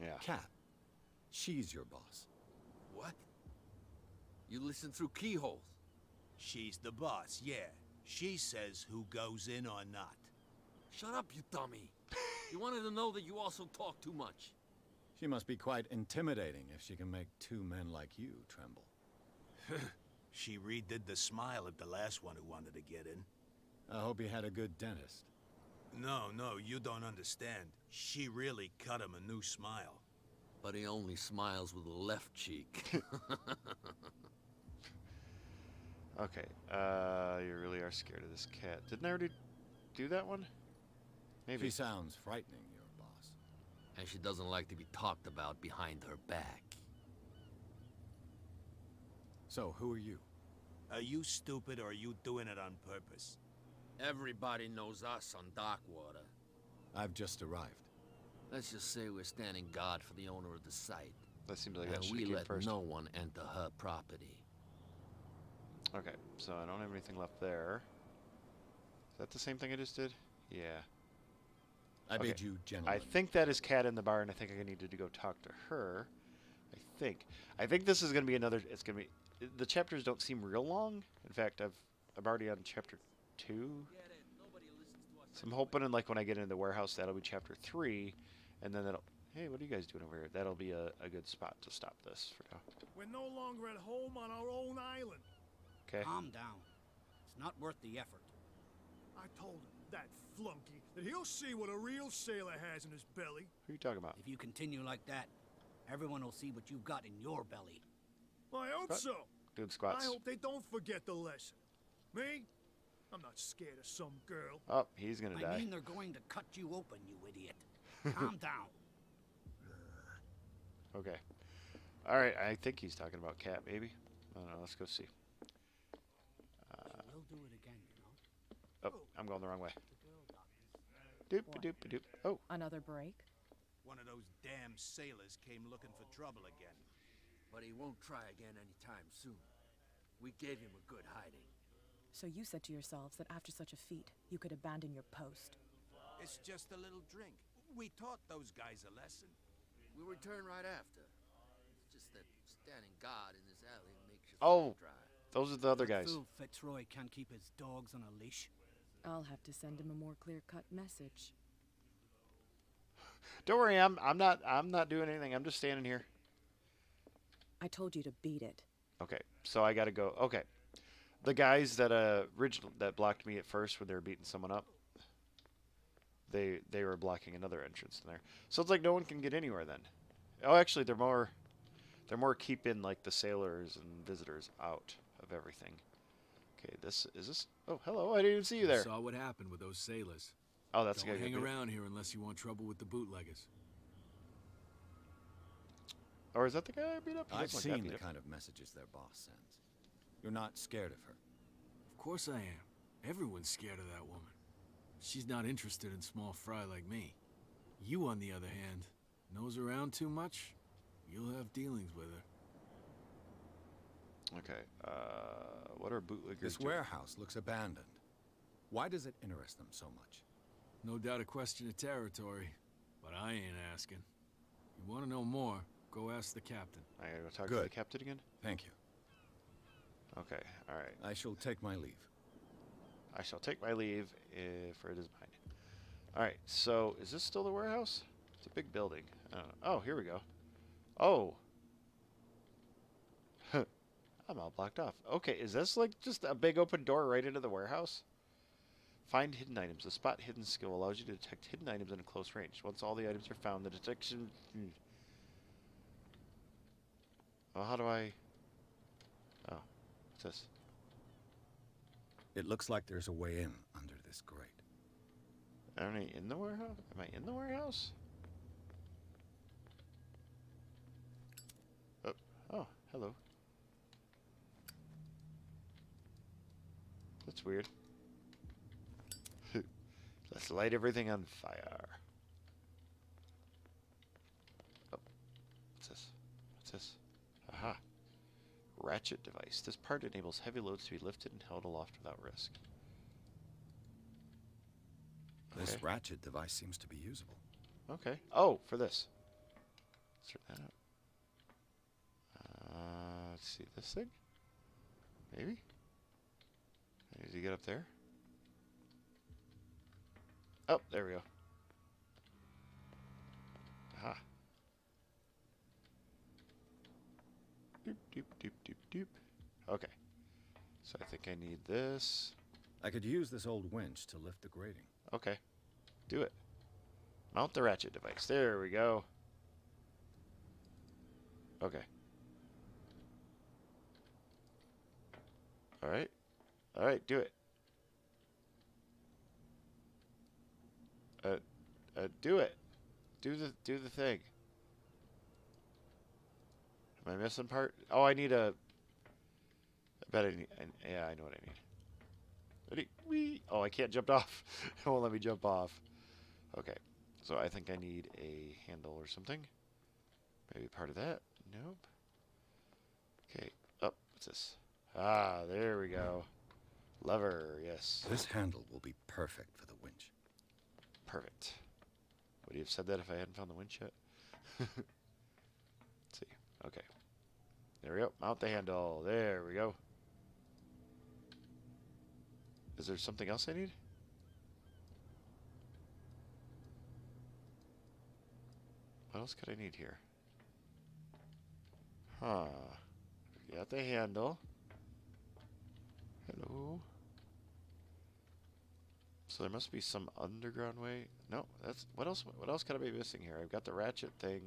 [SPEAKER 13] you.
[SPEAKER 1] Yeah.
[SPEAKER 2] Cat. She's your boss.
[SPEAKER 13] What? You listen through keyholes?
[SPEAKER 7] She's the boss, yeah. She says who goes in or not.
[SPEAKER 13] Shut up, you dummy. You wanted to know that you also talk too much.
[SPEAKER 2] She must be quite intimidating if she can make two men like you tremble.
[SPEAKER 7] She redid the smile at the last one who wanted to get in.
[SPEAKER 2] I hope he had a good dentist.
[SPEAKER 7] No, you don't understand. She really cut him a new smile.
[SPEAKER 13] But he only smiles with the left cheek.
[SPEAKER 1] Okay, you really are scared of this cat. Didn't I already do that one? Maybe.
[SPEAKER 2] She sounds frightening, your boss.
[SPEAKER 13] And she doesn't like to be talked about behind her back.
[SPEAKER 2] So, who are you?
[SPEAKER 7] Are you stupid or are you doing it on purpose?
[SPEAKER 13] Everybody knows us on Darkwater.
[SPEAKER 2] I've just arrived.
[SPEAKER 13] Let's just say we're standing guard for the owner of the site.
[SPEAKER 1] That seems like that
[SPEAKER 13] and
[SPEAKER 1] should
[SPEAKER 13] we
[SPEAKER 1] have came
[SPEAKER 13] let
[SPEAKER 1] first.
[SPEAKER 13] no one enter her property.
[SPEAKER 1] Okay, so I don't have anything left there. Is that the same thing I just did? Yeah.
[SPEAKER 2] I bid you, gentlemen.
[SPEAKER 1] I think that is Cat in the bar, and I think I needed to go talk to her. I think this is going to be another. It's going to be. The chapters don't seem real long. In fact, I'm already on chapter 2. So I'm hoping, like when I get into the warehouse, that'll be chapter 3, and then that'll. Hey, what are you guys doing over here? That'll be a good spot to stop this for now.
[SPEAKER 14] We're no longer at home on our own island.
[SPEAKER 1] Okay.
[SPEAKER 10] Calm down. It's not worth the effort.
[SPEAKER 14] I told him, that flunky, that he'll see what a real sailor has in his belly.
[SPEAKER 1] Who are you talking about?
[SPEAKER 10] If you continue like that, everyone will see what you've got in your belly.
[SPEAKER 14] I hope so.
[SPEAKER 1] Doing squats.
[SPEAKER 14] I hope they don't forget the lesson. Me? I'm not scared of some girl.
[SPEAKER 1] Oh, he's gonna die.
[SPEAKER 10] I mean they're going to cut you open, you idiot. Calm down.
[SPEAKER 1] Okay. Alright, I think he's talking about Cat, maybe. I don't know, let's go see.
[SPEAKER 10] We'll do it again, you know.
[SPEAKER 1] Oh, I'm going the wrong way. Doop-a-doop-a-doop. Oh.
[SPEAKER 11] Another break?
[SPEAKER 7] One of those damn sailors came looking for trouble again.
[SPEAKER 13] But he won't try again anytime soon. We gave him a good hiding.
[SPEAKER 11] So you said to yourselves that after such a feat, you could abandon your post.
[SPEAKER 7] It's just a little drink. We taught those guys a lesson.
[SPEAKER 13] We'll return right after. It's just that standing guard in this alley makes you dry.
[SPEAKER 1] Those are the other guys.
[SPEAKER 10] Fool Fitzroy can't keep his dogs on a leash.
[SPEAKER 11] I'll have to send him a more clear-cut message.
[SPEAKER 1] Don't worry, I'm not doing anything. I'm just standing here.
[SPEAKER 11] I told you to beat it.
[SPEAKER 1] Okay, so I gotta go. Okay, the guys that that blocked me at first when they were beating someone up, they were blocking another entrance in there. So it's like no one can get anywhere then. Oh, actually, they're more keeping like the sailors and visitors out of everything. Okay, this. Oh, hello! I didn't even see you there.
[SPEAKER 12] Saw what happened with those sailors.
[SPEAKER 1] Oh, that's
[SPEAKER 12] Don't hang around here unless you want trouble with the bootleggers.
[SPEAKER 1] Or is that the guy I beat up?
[SPEAKER 2] I've seen the kind of messages their boss sends. You're not scared of her.
[SPEAKER 12] Of course I am. Everyone's scared of that woman. She's not interested in small fry like me. You, on the other hand, nose around too much, you'll have dealings with her.
[SPEAKER 1] Okay, what are bootleggers
[SPEAKER 2] This
[SPEAKER 1] doing?
[SPEAKER 2] warehouse looks abandoned. Why does it interest them so much?
[SPEAKER 12] No doubt a question of territory, but I ain't asking. You want to know more, go ask the captain.
[SPEAKER 1] I gotta go talk to the captain again?
[SPEAKER 2] Thank you.
[SPEAKER 1] Okay, alright.
[SPEAKER 2] I shall take my leave.
[SPEAKER 1] I shall take my leave, for it is mine. Alright, so is this still the warehouse? It's a big building. Oh, here we go. Oh. I'm all blocked off. Okay, is this like just a big open door right into the warehouse? Find hidden items. The spot hidden skill allows you to detect hidden items in a close range. Once all the items are found, the detection... Well, how do I... Oh, what's this?
[SPEAKER 2] It looks like there's a way in under this grate.
[SPEAKER 1] Am I in the warehouse? Am I in the warehouse? Oh, hello. That's weird. Let's light everything on fire. Oh, what's this? What's this? Aha. Ratchet device. This part enables heavy loads to be lifted and held aloft without risk.
[SPEAKER 2] This
[SPEAKER 1] Okay.
[SPEAKER 2] ratchet device seems to be usable.
[SPEAKER 1] Okay. Oh, for this. Let's turn that up. Let's see. This thing? Maybe? Does he get up there? Oh, there we go. Aha. Doop, doop, doop, doop, doop. Okay. So I think I need this.
[SPEAKER 2] I could use this old winch to lift the grating.
[SPEAKER 1] Okay. Do it. Mount the ratchet device. There we go. Okay. Alright. Alright, do it. Do it. Do the thing. Am I missing part? Oh, I need a... I bet I need... yeah, I know what I need. Ready? Whee! Oh, I can't jump off. It won't let me jump off. Okay. So I think I need a handle or something. Maybe part of that. Nope. Okay. Oh, what's this? Ah, there we go. Lever, yes.
[SPEAKER 2] This handle will be perfect for the winch.
[SPEAKER 1] Perfect. Would you have said that if I hadn't found the winch yet? Let's see. Okay. There we go. Mount the handle. There we go. Is there something else I need? What else could I need here? Huh. We got the handle. Hello. So there must be some underground way. No, that's what else could I be missing here? I've got the ratchet thing.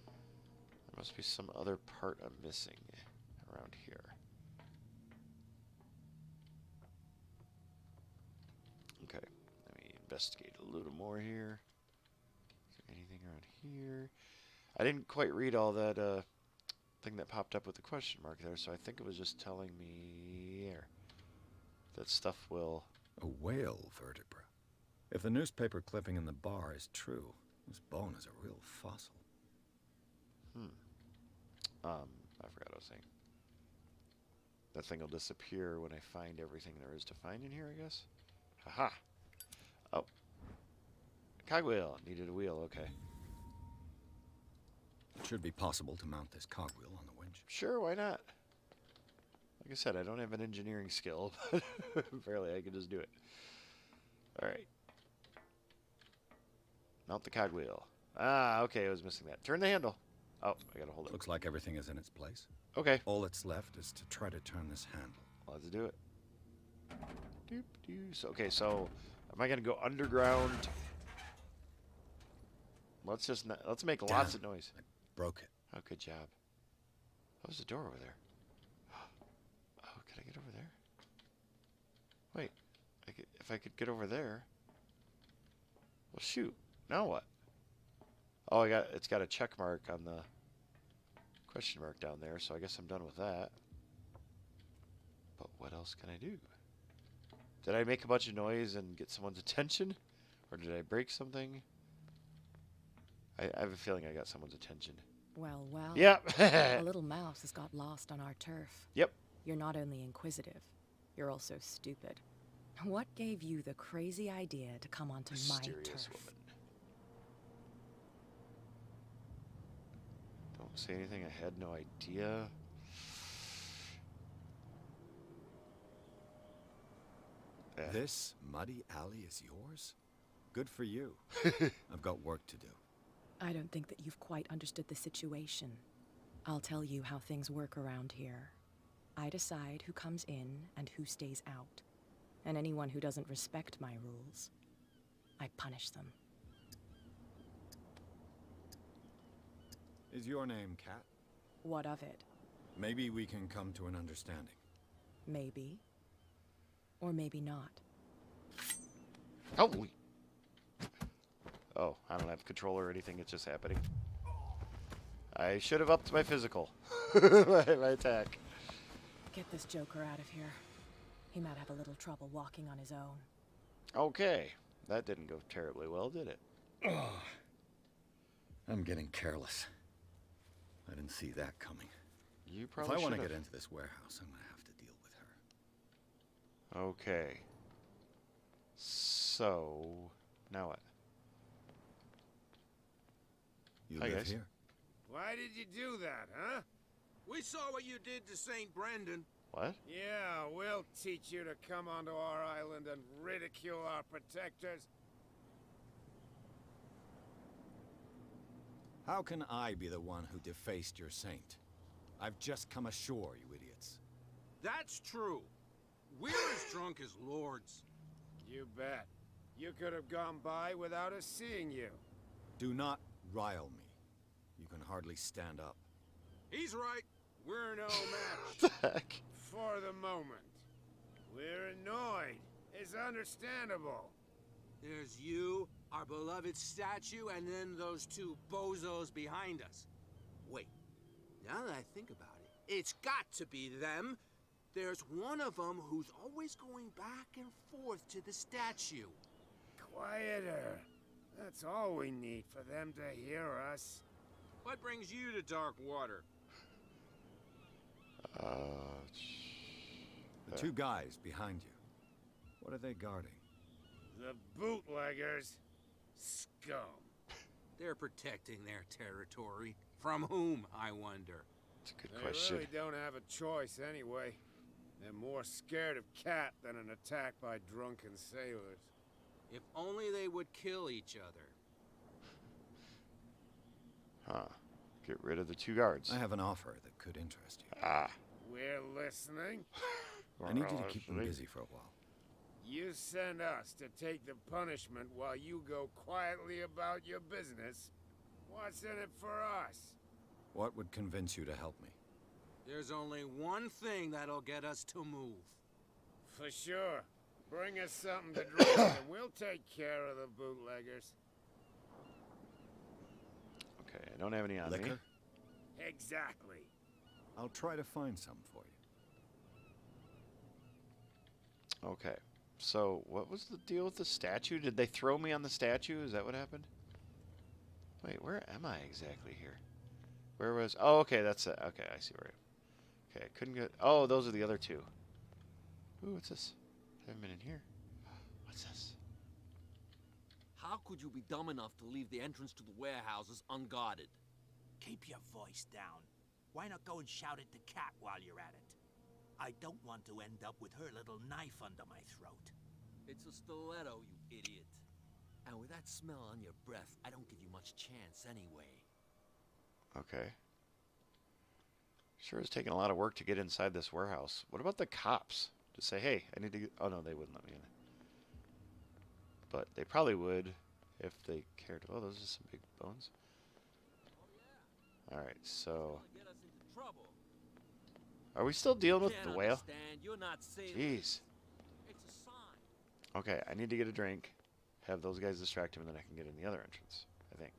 [SPEAKER 1] There must be some other part I'm missing around here. Okay. Let me investigate a little more here. Is there anything around here? I didn't quite read all that thing that popped up with the question mark there, so I think it was just telling me here that stuff will...
[SPEAKER 2] A whale vertebra. If the newspaper clipping in the bar is true, this bone is a real fossil.
[SPEAKER 1] I forgot what I was saying. That thing will disappear when I find everything there is to find in here, I guess. Haha. Oh. Cogwheel. Needed a wheel, okay.
[SPEAKER 2] It should be possible to mount this cogwheel on the winch.
[SPEAKER 1] Sure, why not? Like I said, I don't have an engineering skill, but apparently I can just do it. Alright. Mount the cogwheel. Ah, okay, I was missing that. Turn the handle. Oh, I gotta hold it.
[SPEAKER 2] Looks like everything is in its place.
[SPEAKER 1] Okay.
[SPEAKER 2] All that's left is to try to turn this handle.
[SPEAKER 1] Let's do it. Doop doo. So, okay, so am I gonna go underground? Let's just let's make lots of noise.
[SPEAKER 2] I broke it.
[SPEAKER 1] Oh, good job. Oh, there's a door over there. Oh, can I get over there? Wait, if I could get over there. Well, shoot. Now what? Oh, it's got a check mark on the question mark down there, so I guess I'm done with that. But what else can I do? Did I make a bunch of noise and get someone's attention? Or did I break something? I have a feeling I got someone's attention.
[SPEAKER 11] Well, well.
[SPEAKER 1] Yep.
[SPEAKER 11] A little mouse has got lost on our turf.
[SPEAKER 1] Yep.
[SPEAKER 11] You're not only inquisitive, you're also stupid. What gave you the crazy idea to come onto my
[SPEAKER 1] Mysterious
[SPEAKER 11] turf?
[SPEAKER 1] woman. Don't say anything. I had no idea.
[SPEAKER 2] This muddy alley is yours? Good for you. I've got work to do.
[SPEAKER 11] I don't think that you've quite understood the situation. I'll tell you how things work around here. I decide who comes in and who stays out. And anyone who doesn't respect my rules, I punish them.
[SPEAKER 2] Is your name Kat?
[SPEAKER 11] What of it?
[SPEAKER 2] Maybe we can come to an understanding.
[SPEAKER 11] Maybe. Or maybe not.
[SPEAKER 1] Holy. Oh, I don't have control or anything. It's just happening. I should have upped my physical. my attack.
[SPEAKER 11] Get this joker out of here. He might have a little trouble walking on his own.
[SPEAKER 1] Okay. That didn't go terribly well, did it?
[SPEAKER 2] Oh, I'm getting careless. I didn't see that coming.
[SPEAKER 1] You probably
[SPEAKER 2] If I want to
[SPEAKER 1] should've.
[SPEAKER 2] get into this warehouse, I'm going to have to deal with her.
[SPEAKER 1] Okay. So, now what?
[SPEAKER 2] You
[SPEAKER 1] Hi,
[SPEAKER 2] live
[SPEAKER 1] guys.
[SPEAKER 2] here?
[SPEAKER 7] Why did you do that, huh? We saw what you did to St. Brendan.
[SPEAKER 1] What?
[SPEAKER 7] Yeah, we'll teach you to come onto our island and ridicule our protectors.
[SPEAKER 2] How can I be the one who defaced your saint? I've just come ashore, you idiots.
[SPEAKER 7] That's true. We're as drunk as lords. You bet. You could have gone by without us seeing you.
[SPEAKER 2] Do not rile me. You can hardly stand up.
[SPEAKER 7] He's right. We're no match.
[SPEAKER 1] What the heck?
[SPEAKER 7] For the moment. We're annoyed. It's understandable. There's you, our beloved statue, and then those two bozos behind us. Wait, now that I think about it, it's got to be them. There's one of them who's always going back and forth to the statue. Quieter. That's all we need for them to hear us. What brings you to Darkwater?
[SPEAKER 2] The two guys behind you. What are they guarding?
[SPEAKER 7] The bootleggers. Scum. They're protecting their territory. From whom, I wonder?
[SPEAKER 1] It's a good question.
[SPEAKER 7] They really don't have a choice anyway. They're more scared of Cat than an attack by drunken sailors. If only they would kill each other.
[SPEAKER 1] Huh. Get rid of the two guards.
[SPEAKER 2] I have an offer that could interest you.
[SPEAKER 1] Ah.
[SPEAKER 7] We're listening.
[SPEAKER 2] I need you to keep them busy for a while.
[SPEAKER 7] You send us to take the punishment while you go quietly about your business. What's in it for us?
[SPEAKER 2] What would convince you to help me?
[SPEAKER 7] There's only one thing that'll get us to move. For sure. Bring us something to drink and we'll take care of the bootleggers.
[SPEAKER 1] Okay, I don't have any on me.
[SPEAKER 2] Liquor?
[SPEAKER 7] Exactly.
[SPEAKER 2] I'll try to find some for you.
[SPEAKER 1] Okay. So, what was the deal with the statue? Did they throw me on the statue? Is that what happened? Wait, where am I exactly here? Where was... Oh, okay, that's it. Okay, I see where I am. Okay, I couldn't get... Oh, those are the other two. Ooh, what's this? I haven't been in here. What's this?
[SPEAKER 13] How could you be dumb enough to leave the entrance to the warehouses unguarded?
[SPEAKER 4] Keep your voice down. Why not go and shout at the cat while you're at it? I don't want to end up with her little knife under my throat.
[SPEAKER 13] It's a stiletto, you idiot. And with that smell on your breath, I don't give you much chance anyway.
[SPEAKER 1] Okay. Sure is taking a lot of work to get inside this warehouse. What about the cops? To say, hey, I need to get... Oh, no, they wouldn't let me in. But they probably would if they cared. Oh, those are some big bones. Alright, so... Are we still dealing with the whale?
[SPEAKER 13] You're not sailors.
[SPEAKER 1] Jeez.
[SPEAKER 13] It's a sign.
[SPEAKER 1] Okay, I need to get a drink. Have those guys distract him, and then I can get in the other entrance, I think.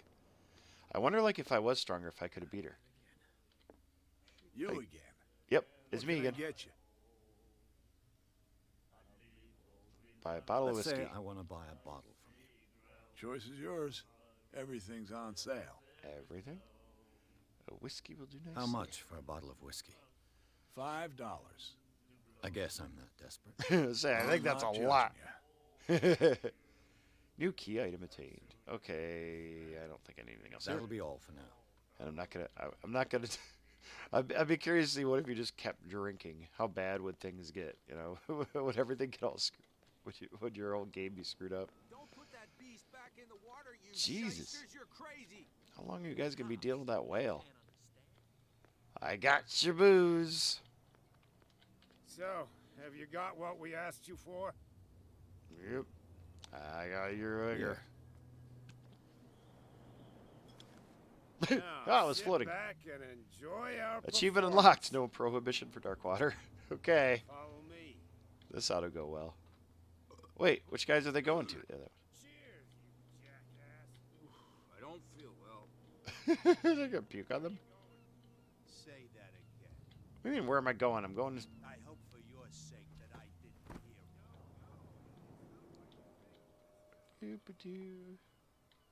[SPEAKER 1] I wonder, like, if I was stronger, if I could have beat her.
[SPEAKER 5] You
[SPEAKER 1] Hey.
[SPEAKER 5] again?
[SPEAKER 1] Yep, it's
[SPEAKER 5] What
[SPEAKER 1] me
[SPEAKER 5] can I
[SPEAKER 1] again.
[SPEAKER 5] get you?
[SPEAKER 1] Buy a bottle of
[SPEAKER 2] Let's
[SPEAKER 1] whiskey.
[SPEAKER 2] say I want to buy a bottle from you.
[SPEAKER 5] Choice is yours. Everything's on sale.
[SPEAKER 1] Everything? A whiskey will do nicely.
[SPEAKER 2] How much for a bottle of whiskey?
[SPEAKER 5] $5.
[SPEAKER 2] I guess I'm not desperate.
[SPEAKER 1] Say, I
[SPEAKER 5] I'm
[SPEAKER 1] think that's a
[SPEAKER 5] not judging
[SPEAKER 1] lot.
[SPEAKER 5] ya.
[SPEAKER 1] New key item attained. Okay, I don't think I need anything else.
[SPEAKER 2] That'll be all for now.
[SPEAKER 1] And I'm not gonna. I'm not gonna. I'd be curious to see what if you just kept drinking. How bad would things get? You know, would everything get all? Would your old game be screwed up?
[SPEAKER 7] Don't put that beast back in the water, you
[SPEAKER 1] Jesus.
[SPEAKER 7] shysters, you're crazy.
[SPEAKER 1] How long are you guys gonna be dealing with that whale? I got your booze.
[SPEAKER 7] So, have you got what we asked you for?
[SPEAKER 1] Yep. I got your rigor.
[SPEAKER 7] Now,
[SPEAKER 1] I was
[SPEAKER 7] sit
[SPEAKER 1] floating.
[SPEAKER 7] back and enjoy our
[SPEAKER 1] Achievement
[SPEAKER 7] performance.
[SPEAKER 1] unlocked. No prohibition for Darkwater. Okay.
[SPEAKER 7] Follow me.
[SPEAKER 1] This ought to go well. Wait, which guys are they going to? The other
[SPEAKER 7] Cheers, you jackass. I don't feel well.
[SPEAKER 1] one. They're gonna puke on them.
[SPEAKER 4] Say that again.
[SPEAKER 1] What do you mean, where am I going? I'm going to...
[SPEAKER 4] I hope for your sake that I didn't.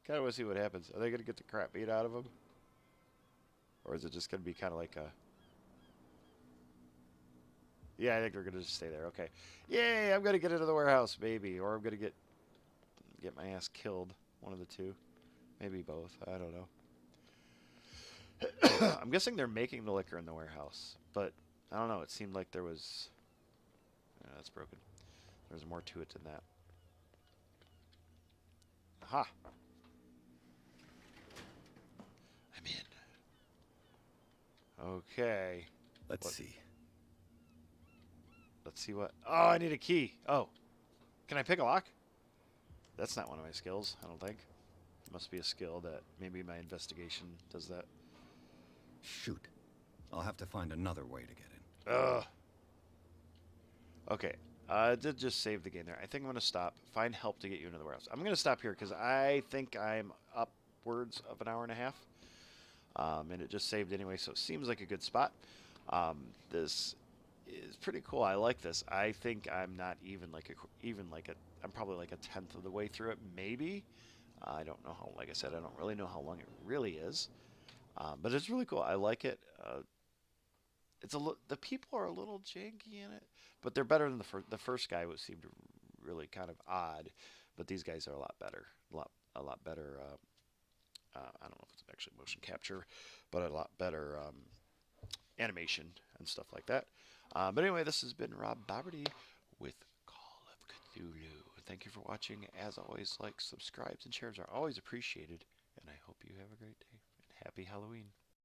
[SPEAKER 1] Kind of want to see what happens. Are they going to get the crap beat out of them? Or is it just going to be kind of like a... Yeah, I think they're going to just stay there. Okay. Yay, I'm going to get into the warehouse, maybe. Or I'm going to get my ass killed. One of the two. Maybe both. I don't know. I'm guessing they're making the liquor in the warehouse. But, I don't know. It seemed like there was... that's broken. There's more to it than that. Aha! I'm in. Okay.
[SPEAKER 2] Let's see.
[SPEAKER 1] Let's see what... Oh, I need a key. Oh. Can I pick a lock? That's not one of my skills, I don't think. It must be a skill that maybe my investigation does that.
[SPEAKER 2] Shoot. I'll have to find another way to get in.
[SPEAKER 1] Ugh. Okay. I did just save the game there. I think I'm going to stop. Find help to get you into the warehouse. I'm going to stop here because I think I'm upwards of an hour and a half. And it just saved anyway, so it seems like a good spot. This is pretty cool. I like this. I think I'm not I'm probably like a tenth of the way through it, maybe. I don't know how, like I said, I don't really know how long it really is. But it's really cool. I like it. The people are a little janky in it, but they're better than the first guy, which seemed really kind of odd. But these guys are a lot better, a lot better. I don't know if it's actually motion capture, but a lot better animation and stuff like that. But anyway, this has been RobBoberty with Call of Cthulhu. Thank you for watching. As always, likes, subscribes, and shares are always appreciated. And I hope you have a great day. And happy Halloween.